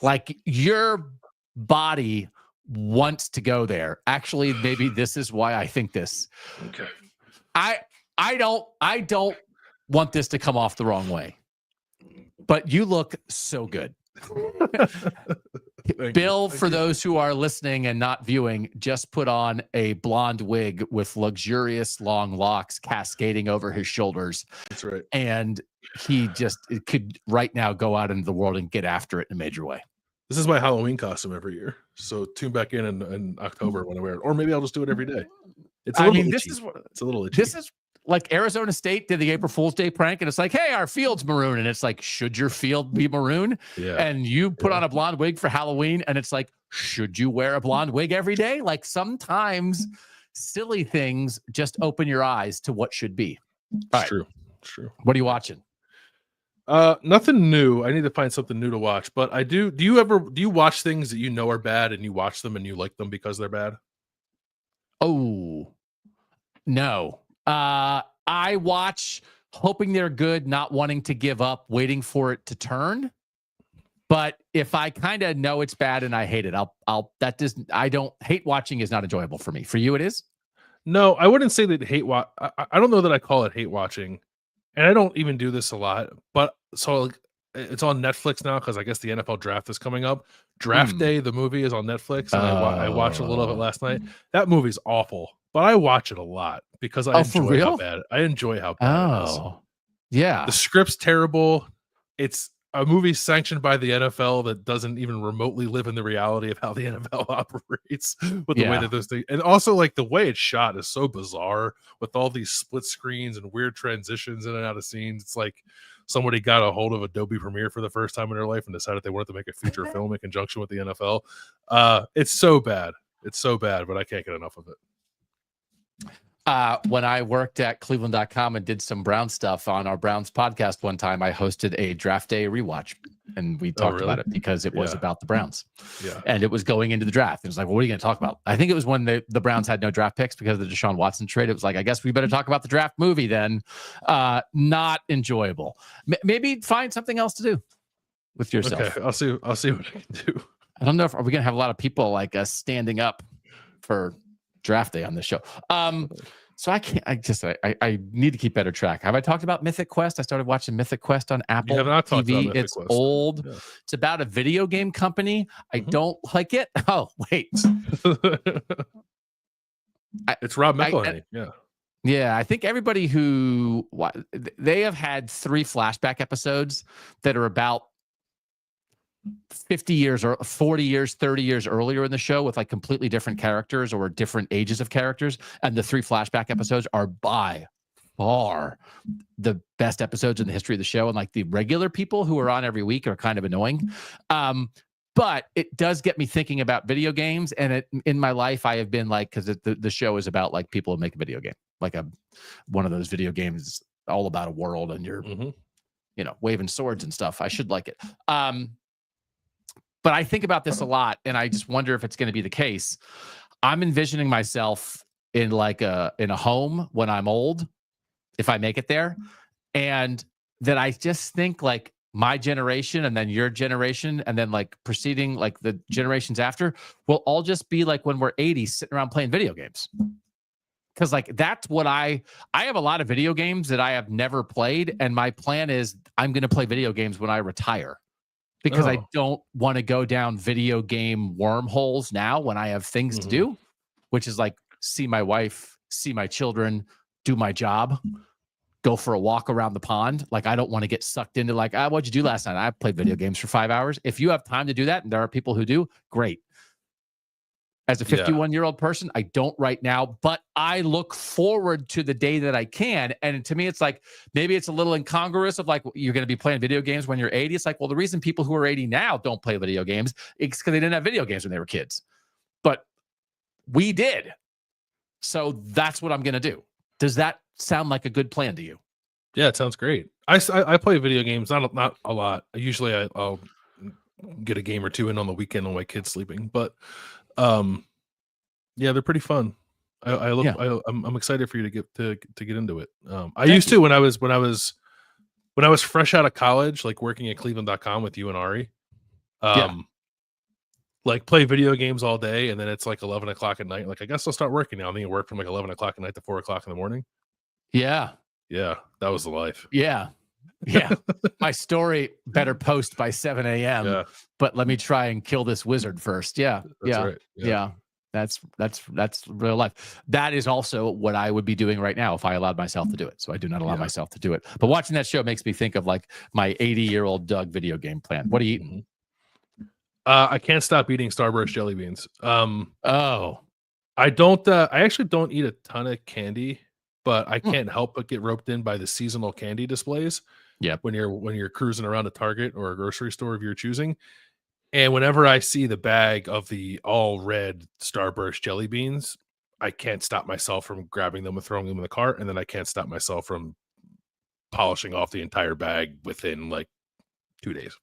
Speaker 1: Like, your body wants to go there. Actually, maybe this is why I think this.
Speaker 2: Okay.
Speaker 1: I don't want this to come off the wrong way, but you look so good. Bill, for those who are listening and not viewing, just put on a blonde wig with luxurious long locks cascading over his shoulders.
Speaker 2: That's right.
Speaker 1: And he could right now go out into the world and get after it in a major way.
Speaker 2: This is my Halloween costume every year. So tune back in October when I wear it. Or maybe I'll just do it every day. It's a little itchy. It's a little itchy.
Speaker 1: This is like Arizona State did the April Fool's Day prank, and it's like, hey, our field's maroon, and it's like, should your field be maroon?
Speaker 2: Yeah.
Speaker 1: And you put on a blonde wig for Halloween, and it's like, should you wear a blonde wig every day? Like sometimes silly things just open your eyes to what should be.
Speaker 2: It's true. It's true.
Speaker 1: What are you watching?
Speaker 2: Nothing new. I need to find something new to watch, but I do. Do you watch things that you know are bad and you watch them and you like them because they're bad?
Speaker 1: Oh, no. I watch hoping they're good, not wanting to give up, waiting for it to turn. But if I kind of know it's bad and I hate it, I don't hate watching is not enjoyable for me. For you, it is?
Speaker 2: No, I wouldn't say that I don't know that I call it hate watching. And I don't even do this a lot, but so it's on Netflix now because I guess the NFL draft is coming up. Draft Day, the movie, is on Netflix, and I watched a little of it last night. That movie's awful, but I watch it a lot because I enjoy how bad it is.
Speaker 1: Yeah.
Speaker 2: The script's terrible. It's a movie sanctioned by the NFL that doesn't even remotely live in the reality of how the NFL operates with the way that those things, and also like the way it's shot is so bizarre with all these split screens and weird transitions in and out of scenes. It's like somebody got a hold of Adobe Premiere for the first time in their life and decided they wanted to make a feature film in conjunction with the NFL. It's so bad. It's so bad, but I can't get enough of it.
Speaker 1: When I worked at Cleveland.com and did some Browns stuff on our Browns podcast one time, I hosted a draft day rewatch, and we talked about it because it was about the Browns.
Speaker 2: Yeah.
Speaker 1: And it was going into the draft. It was like, well, what are you going to talk about? I think it was when the Browns had no draft picks because of the Deshaun Watson trade. It was like, I guess we better talk about the draft movie then. Not enjoyable. Maybe find something else to do with yourself.
Speaker 2: Okay, I'll see what I can do.
Speaker 1: I don't know if are we going to have a lot of people like standing up for draft day on this show. So I need to keep better track. Have I talked about Mythic Quest? I started watching Mythic Quest on Apple TV. It's old. Yeah. It's about a video game company. I don't like it. Oh, wait.
Speaker 2: It's Rob McElhenney.
Speaker 1: Yeah, I think everybody they have had 3 flashback episodes that are about 50 years or 40 years, 30 years earlier in the show with like completely different characters or different ages of characters. And the 3 flashback episodes are by far the best episodes in the history of the show. And like the regular people who are on every week are kind of annoying. But it does get me thinking about video games. And in my life, I have been like, because the show is about like people who make a video game, like one of those video games all about a world and you're, waving swords and stuff. I should like it. But I think about this a lot, and I just wonder if it's going to be the case. I'm envisioning myself in a home when I'm old, if I make it there, and that I just think like my generation and then your generation and then like preceding like the generations after will all just be like when we're 80 sitting around playing video games. Because like that's what I have a lot of video games that I have never played, and my plan is I'm going to play video games when I retire. Because I don't want to go down video game wormholes now when I have things to do, which is like see my wife, see my children, do my job, go for a walk around the pond. Like I don't want to get sucked into like, what'd you do last night? I played video games for 5 hours. If you have time to do that, and there are people who do, great. As a 51-year-old person, I don't right now, but I look forward to the day that I can. And to me, it's like, maybe it's a little incongruous of like, you're going to be playing video games when you're 80. It's like, well, the reason people who are 80 now don't play video games is because they didn't have video games when they were kids. But we did. So that's what I'm going to do. Does that sound like a good plan to you?
Speaker 2: Yeah, it sounds great. I play video games, not a lot. Usually I'll get a game or two in on the weekend when my kid's sleeping, but yeah, they're pretty fun. I'm excited for you to get into it. I used to when I was fresh out of college, like working at Cleveland.com with you and Ari, like play video games all day, and then it's like 11 o'clock at night. Like I guess I'll start working now. And then you work from like 11 o'clock at night to 4 o'clock in the morning.
Speaker 1: Yeah,
Speaker 2: that was the life.
Speaker 1: Yeah. My story better post by 7 a.m.
Speaker 2: Yeah.
Speaker 1: But let me try and kill this wizard first.
Speaker 2: That's right.
Speaker 1: Yeah. That's real life. That is also what I would be doing right now if I allowed myself to do it. So I do not allow myself to do it. But watching that show makes me think of like my 80-year-old Doug video game plan. What are you eating?
Speaker 2: I can't stop eating Starburst jelly beans.
Speaker 1: I
Speaker 2: don't. I actually don't eat a ton of candy. but I can't help but get roped in by the seasonal candy displays.
Speaker 1: Yep.
Speaker 2: When you're cruising around a Target or a grocery store of your choosing. And whenever I see the bag of the all red Starburst jelly beans, I can't stop myself from grabbing them and throwing them in the cart. And then I can't stop myself from polishing off the entire bag within like 2 days.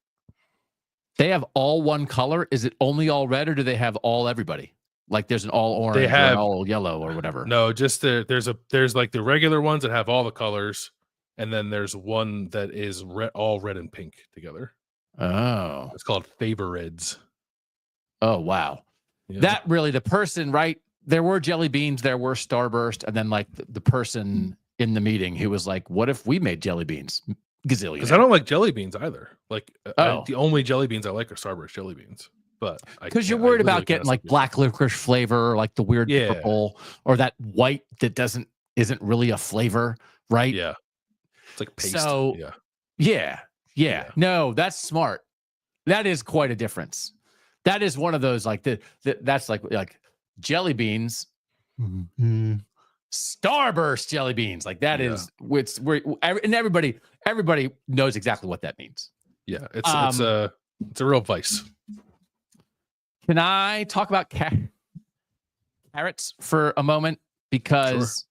Speaker 1: They have all one color. Is it only all red, or do they have all everybody? Like there's an all orange,
Speaker 2: They have
Speaker 1: or an all yellow, or whatever.
Speaker 2: No, just there's like the regular ones that have all the colors, and then there's one that is all red and pink together.
Speaker 1: Oh,
Speaker 2: It's called Favoreds.
Speaker 1: Oh, wow. Yeah. That really, the person, right? There were jelly beans, there were Starburst, and then like the person in the meeting who was like, what if we made jelly beans? Gazillion.
Speaker 2: Because I don't like jelly beans either. Like the only jelly beans I like are Starburst jelly beans. But
Speaker 1: because you're worried about getting like black licorice flavor, or like the weird purple, or that white that isn't really a flavor, right?
Speaker 2: Yeah. It's like paste.
Speaker 1: So yeah. No, that's smart. That is quite a difference. That is one of those like that's like jelly beans, Starburst jelly beans. Like that is and everybody knows exactly what that means.
Speaker 2: Yeah, it's a real vice.
Speaker 1: Can I talk about carrots for a moment? Because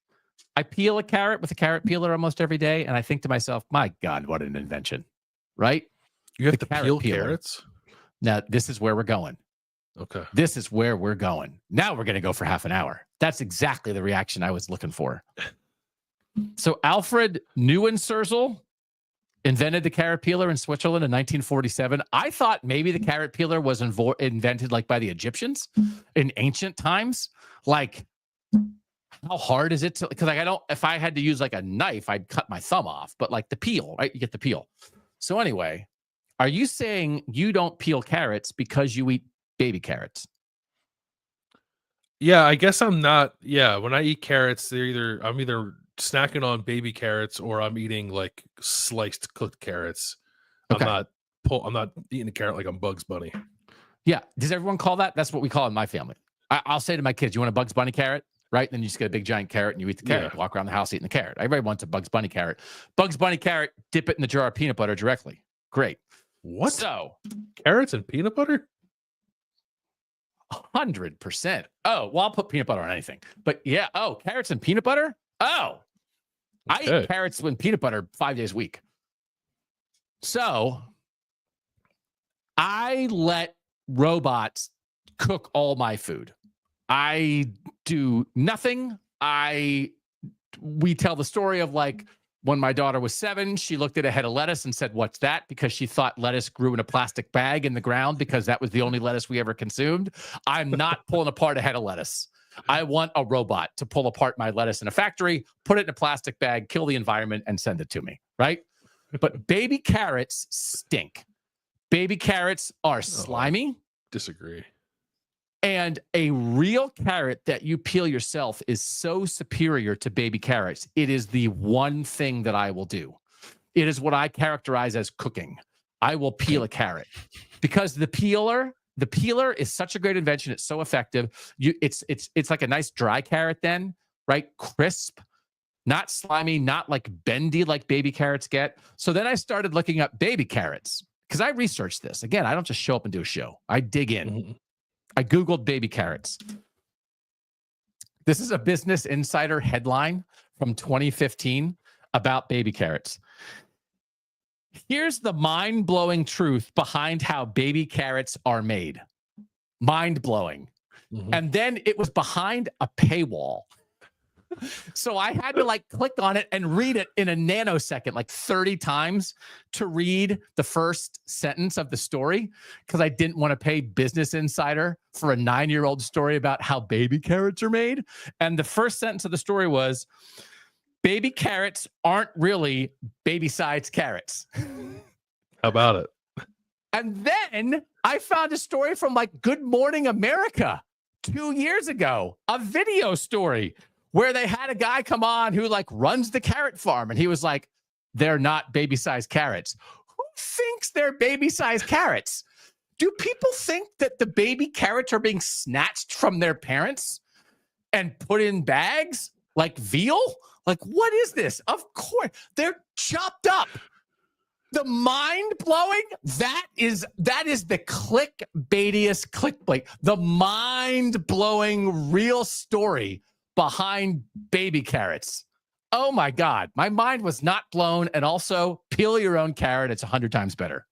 Speaker 1: I peel a carrot with a carrot peeler almost every day, and I think to myself, my God, what an invention. Right?
Speaker 2: You have to peel carrots?
Speaker 1: Now, this is where we're going.
Speaker 2: Okay.
Speaker 1: This is where we're going. Now we're going to go for half an hour. That's exactly the reaction I was looking for. So Alfred Neuenserzel invented the carrot peeler in Switzerland in 1947. I thought maybe the carrot peeler was invented like by the Egyptians in ancient times. Like, how hard is it to, because like if I had to use like a knife, I'd cut my thumb off, but like the peel, right? You get the peel. So anyway, are you saying you don't peel carrots because you eat baby carrots?
Speaker 2: Yeah, I guess I'm not. Yeah, when I eat carrots, I'm either snacking on baby carrots or I'm eating like sliced cooked carrots. Okay. I'm not eating a carrot like I'm Bugs Bunny.
Speaker 1: Yeah. Does everyone call that? That's what we call it in my family. I'll say to my kids, you want a Bugs Bunny carrot? Right? Then you just get a big giant carrot and you eat the carrot. Yeah. Walk around the house eating the carrot. Everybody wants a Bugs Bunny carrot. Bugs Bunny carrot, dip it in the jar of peanut butter directly. Great.
Speaker 2: What?
Speaker 1: So
Speaker 2: carrots and peanut butter?
Speaker 1: 100%. Oh, well, I'll put peanut butter on anything. But yeah, carrots and peanut butter? Oh, okay. I eat carrots and peanut butter 5 days a week. So I let robots cook all my food. I do nothing. We tell the story of like when my daughter was 7, she looked at a head of lettuce and said, "What's that?" Because she thought lettuce grew in a plastic bag in the ground because that was the only lettuce we ever consumed. I'm not pulling apart a head of lettuce. I want a robot to pull apart my lettuce in a factory, put it in a plastic bag, kill the environment, and send it to me, right? But baby carrots stink. Baby carrots are slimy.
Speaker 2: Disagree.
Speaker 1: And a real carrot that you peel yourself is so superior to baby carrots. It is the one thing that I will do. It is what I characterize as cooking. I will peel a carrot because the peeler is such a great invention. It's so effective. It's like a nice dry carrot then, right? Crisp, not slimy, not like bendy like baby carrots get. So then I started looking up baby carrots because I researched this. Again, I don't just show up and do a show. I dig in. Mm-hmm. I Googled baby carrots. This is a Business Insider headline from 2015 about baby carrots. Here's the mind-blowing truth behind how baby carrots are made. Mind-blowing. Mm-hmm. And then it was behind a paywall. So I had to like click on it and read it in a nanosecond, like 30 times to read the first sentence of the story because I didn't want to pay Business Insider for a 9-year-old story about how baby carrots are made. And the first sentence of the story was, baby carrots aren't really baby-sized carrots.
Speaker 2: How about it?
Speaker 1: And then I found a story from like Good Morning America 2 years ago, a video story where they had a guy come on who like runs the carrot farm. And he was like, they're not baby-sized carrots. Who thinks they're baby-sized carrots? Do people think that the baby carrots are being snatched from their parents and put in bags? Like veal? Like, what is this? Of course, they're chopped up. The mind-blowing, that is the clickbaitiest clickbait. The mind-blowing real story behind baby carrots. Oh my God. My mind was not blown. And also, peel your own carrot. It's 100 times better.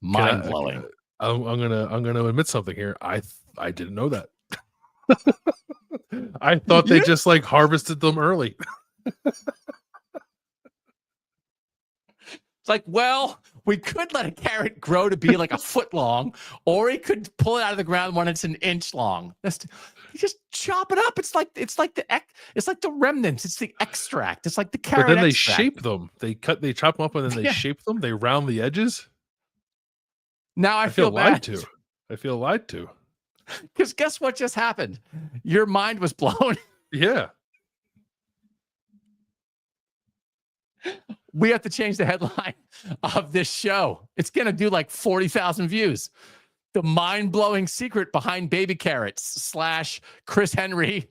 Speaker 1: Mind-blowing.
Speaker 2: I'm gonna admit something here. I didn't know that. I thought they just like harvested them early.
Speaker 1: It's like, well, we could let a carrot grow to be like a foot long, or he could pull it out of the ground when it's an inch long. You just chop it up. It's like the remnants. It's the extract. It's like the carrot.
Speaker 2: But then they
Speaker 1: extract.
Speaker 2: shape them. They chop them up, and then they shape them. They round the edges.
Speaker 1: Now I feel bad.
Speaker 2: lied to. I feel lied to.
Speaker 1: Because guess what just happened? Your mind was blown.
Speaker 2: Yeah.
Speaker 1: We have to change the headline of this show. It's going to do like 40,000 views. The mind-blowing secret behind baby carrots / Chris Henry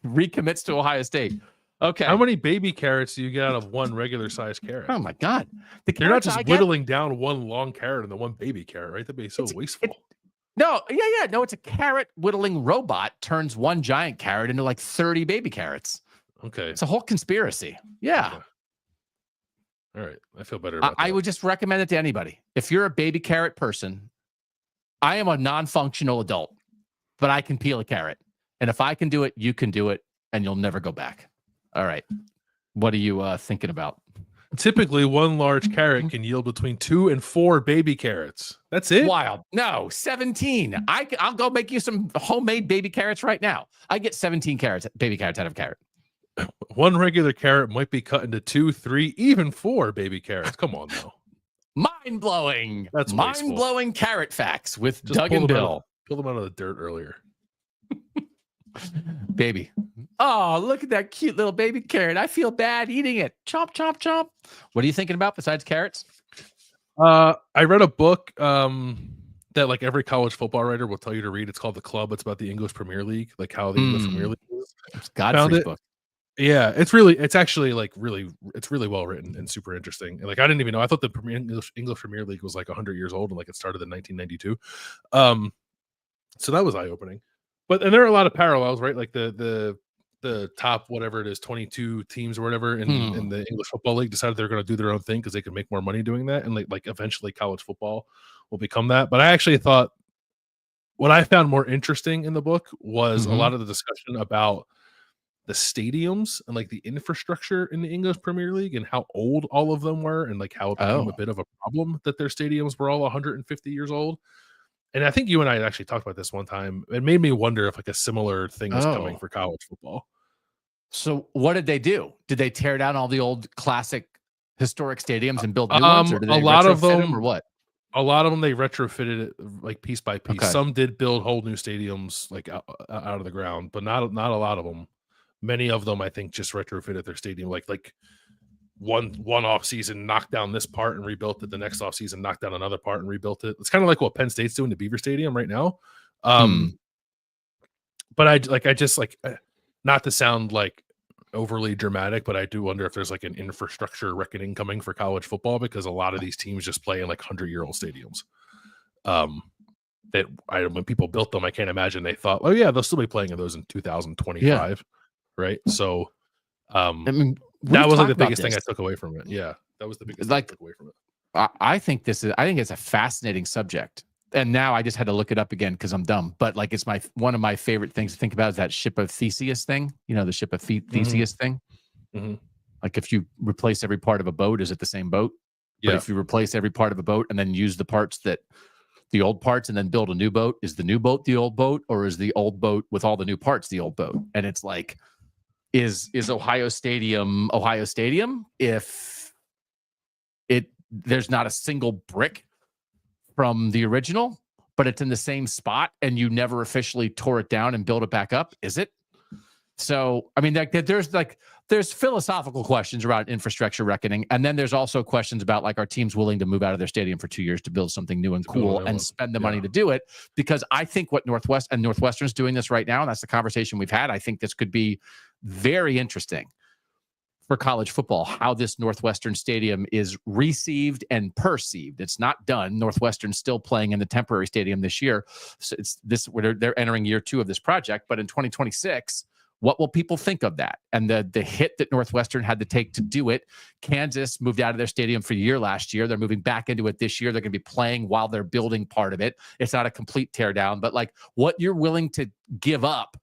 Speaker 1: recommits to Ohio State. Okay.
Speaker 2: How many baby carrots do you get out of one regular sized carrot?
Speaker 1: Oh my God.
Speaker 2: You're not just whittling down one long carrot and then one baby carrot, right? That'd be so wasteful.
Speaker 1: No, no, it's a carrot whittling robot turns one giant carrot into like 30 baby carrots.
Speaker 2: Okay.
Speaker 1: It's a whole conspiracy. Yeah.
Speaker 2: Okay. All right. I feel better about that.
Speaker 1: I would just recommend it to anybody. If you're a baby carrot person, I am a non-functional adult, but I can peel a carrot. And if I can do it, you can do it, and you'll never go back. All right. What are you thinking about?
Speaker 2: Typically, one large carrot can yield between 2 and 4 baby carrots. That's it?
Speaker 1: Wild. No, 17. I'll go make you some homemade baby carrots right now. I get 17 baby carrots out of a carrot.
Speaker 2: One regular carrot might be cut into 2, 3, even 4 baby carrots. Come on, now.
Speaker 1: Mind-blowing.
Speaker 2: That's
Speaker 1: mind-blowing carrot facts with Doug and Bill.
Speaker 2: Pull them out of the dirt earlier.
Speaker 1: Baby. Oh, look at that cute little baby carrot. I feel bad eating it. Chomp, chomp, chomp. What are you thinking about besides carrots?
Speaker 2: I read a book that like every college football writer will tell you to read. It's called The Club. It's about the English Premier League, like how the English Premier League is.
Speaker 1: It's Godfrey's book.
Speaker 2: Yeah, it's actually like really well written and super interesting. And like I didn't even know. I thought the English Premier League was like 100 years old and like it started in 1992. So that was eye opening. But and there are a lot of parallels, right? Like the top whatever it is, 22 teams or whatever in the English Football League decided they're going to do their own thing because they could make more money doing that, and like eventually college football will become that. But I actually thought what I found more interesting in the book was a lot of the discussion about the stadiums and like the infrastructure in the English Premier League and how old all of them were and like how it became a bit of a problem that their stadiums were all 150 years old. And I think you and I actually talked about this one time. It made me wonder if like a similar thing is coming for college football.
Speaker 1: So what did they do? Did they tear down all the old classic historic stadiums and build new ones? Or did they
Speaker 2: a lot of them,
Speaker 1: or what?
Speaker 2: A lot of them, they retrofitted it like piece by piece.
Speaker 1: Okay.
Speaker 2: Some did build whole new stadiums like out of the ground, but not a lot of them. Many of them, I think, just retrofitted their stadium like one off season, knocked down this part and rebuilt it. The next off season, knocked down another part and rebuilt it. It's kind of like what Penn State's doing to Beaver Stadium right now. But I just not to sound like overly dramatic, but I do wonder if there's like an infrastructure reckoning coming for college football because a lot of these teams just play in like 100-year-old stadiums. When people built them, I can't imagine they thought, oh yeah, they'll still be playing in those in 2025. Yeah. Right. So I mean, that was like the biggest thing I took away from it. Yeah. That was the biggest thing I took away from it.
Speaker 1: I think it's a fascinating subject. And now I just had to look it up again because I'm dumb. But like, it's one of my favorite things to think about is that ship of Theseus thing. You know, the ship of Theseus thing. Like if you replace every part of a boat, is it the same boat? Yeah. But if you replace every part of a boat and then use the old parts and then build a new boat, is the new boat the old boat, or is the old boat with all the new parts the old boat? And it's like, is Ohio Stadium if there's not a single brick from the original, but it's in the same spot and you never officially tore it down and built it back up? Is it? So, I mean, there's philosophical questions around infrastructure reckoning. And then there's also questions about like, are teams willing to move out of their stadium for 2 years to build something new and cool and spend the money to do it? Because I think what Northwestern's doing this right now, and that's the conversation we've had. I think this could be very interesting for college football, how this Northwestern stadium is received and perceived. It's not done. Northwestern's still playing in the temporary stadium this year. So it's this where they're entering year 2 of this project. But in 2026, what will people think of that? And the hit that Northwestern had to take to do it. Kansas moved out of their stadium for a year last year. They're moving back into it this year. They're going to be playing while they're building part of it. It's not a complete teardown, but like what you're willing to give up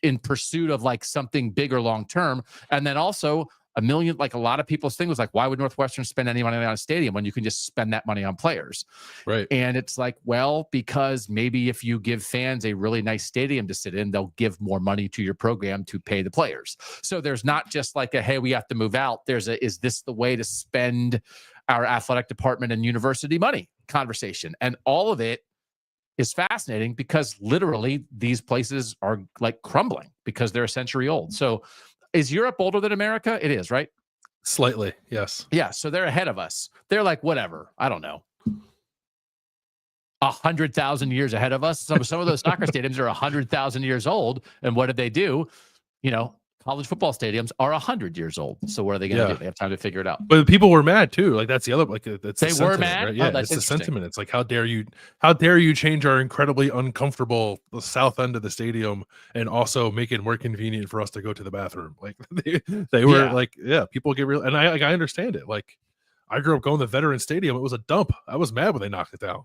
Speaker 1: in pursuit of like something bigger long term. And then also like a lot of people's thing was like, why would Northwestern spend any money on a stadium when you can just spend that money on players?
Speaker 2: Right.
Speaker 1: And it's like, well, because maybe if you give fans a really nice stadium to sit in, they'll give more money to your program to pay the players. So there's not just like hey, we have to move out. There's is this the way to spend our athletic department and university money conversation? And all of it is fascinating because literally these places are like crumbling because they're a century old. So is Europe older than America? It is, right?
Speaker 2: Slightly, yes.
Speaker 1: Yeah, so they're ahead of us. They're like, whatever, I don't know, 100,000 years ahead of us. Some of those soccer stadiums are 100,000 years old. And what did they do? College football stadiums are 100 years old. So what are they going to do? They have time to figure it out.
Speaker 2: But people were mad too. Like that's the other. Like that's
Speaker 1: they were mad.
Speaker 2: Right? Yeah, it's the sentiment. It's like how dare you change our incredibly uncomfortable south end of the stadium and also make it more convenient for us to go to the bathroom. Like they were like, yeah, people get real. And I understand it. Like I grew up going to the Veteran Stadium. It was a dump. I was mad when they knocked it down.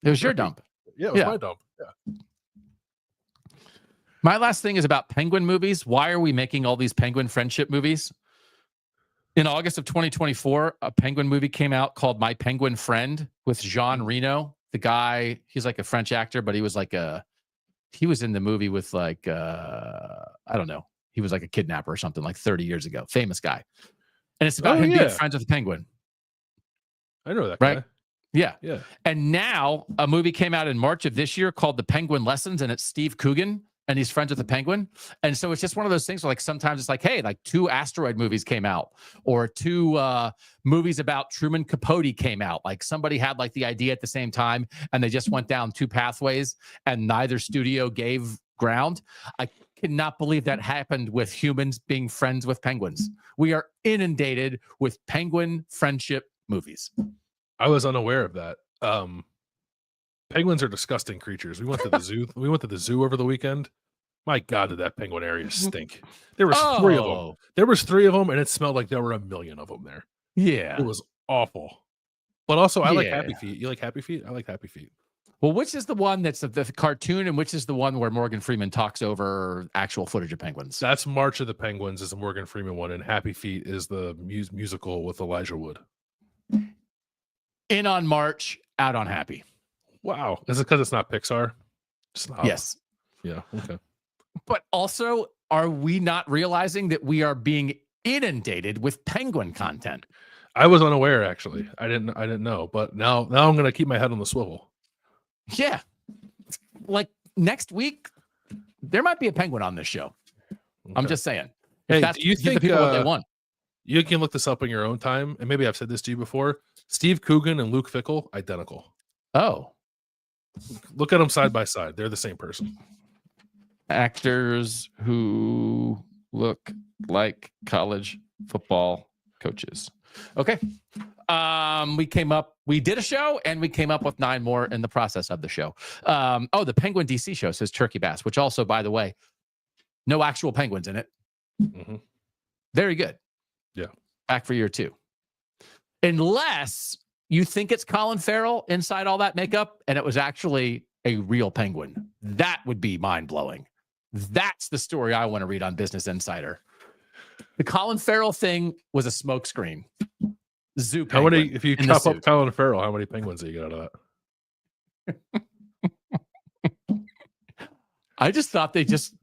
Speaker 1: It was your dump.
Speaker 2: Yeah, it was my dump. Yeah.
Speaker 1: My last thing is about Penguin movies. Why are we making all these Penguin friendship movies? In August of 2024, a Penguin movie came out called My Penguin Friend with Jean Reno. The guy, he's like a French actor, but he was in the movie with like, I don't know. He was like a kidnapper or something like 30 years ago. Famous guy. And it's about him being friends with the Penguin.
Speaker 2: I know that guy.
Speaker 1: Right? Yeah.
Speaker 2: Yeah.
Speaker 1: And now a movie came out in March of this year called The Penguin Lessons, and it's Steve Coogan. And he's friends with the Penguin. And so it's just one of those things where like sometimes it's like, hey, like 2 asteroid movies came out or 2 movies about Truman Capote came out. Like somebody had like the idea at the same time and they just went down 2 pathways and neither studio gave ground. I cannot believe that happened with humans being friends with penguins. We are inundated with penguin friendship movies.
Speaker 2: I was unaware of that. Penguins are disgusting creatures. We went to the zoo. We went to the zoo over the weekend. My God, did that penguin area stink? There was 3 of them. There was 3 of them, and it smelled like there were a million of them there.
Speaker 1: Yeah,
Speaker 2: it was awful. But also, I like Happy Feet. You like Happy Feet? I like Happy Feet.
Speaker 1: Well, which is the one that's the cartoon, and which is the one where Morgan Freeman talks over actual footage of penguins?
Speaker 2: That's March of the Penguins is the Morgan Freeman one, and Happy Feet is the musical with Elijah Wood.
Speaker 1: In on March, out on Happy.
Speaker 2: Wow. Is it because it's not Pixar? Stop.
Speaker 1: Yes.
Speaker 2: Yeah. Okay.
Speaker 1: But also, are we not realizing that we are being inundated with penguin content?
Speaker 2: I was unaware, actually. I didn't know. But now I'm going to keep my head on the swivel.
Speaker 1: Yeah. Like next week, there might be a penguin on this show. Okay. I'm just saying.
Speaker 2: Hey, do you think
Speaker 1: the people what they want?
Speaker 2: You can look this up in your own time, and maybe I've said this to you before. Steve Coogan and Luke Fickell, identical.
Speaker 1: Oh.
Speaker 2: Look at them side by side. They're the same person.
Speaker 1: Actors who look like college football coaches. Okay. We did a show and we came up with 9 more in the process of the show. The Penguin DC show says Turkey Bass, which also, by the way, no actual penguins in it.
Speaker 2: Mm-hmm.
Speaker 1: Very good.
Speaker 2: Yeah.
Speaker 1: Back for year 2. Unless you think it's Colin Farrell inside all that makeup and it was actually a real penguin. That would be mind-blowing. That's the story I want to read on Business Insider. The Colin Farrell thing was a smokescreen. Zoo penguin.
Speaker 2: How many, if you chop up Colin Farrell, how many penguins do you get out of that?
Speaker 1: I just thought they just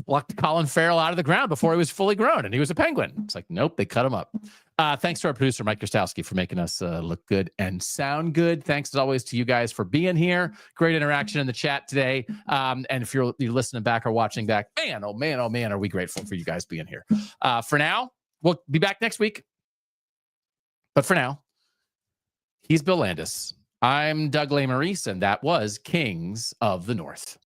Speaker 1: plucked Colin Farrell out of the ground before he was fully grown and he was a penguin. It's like, nope, they cut him up. Thanks to our producer, Mike Krastowski, for making us look good and sound good. Thanks, as always, to you guys for being here. Great interaction in the chat today. And if you're listening back or watching back, man, oh, man, are we grateful for you guys being here. For now, we'll be back next week. But for now, he's Bill Landis. I'm Doug Lesmerises, and that was Kings of the North.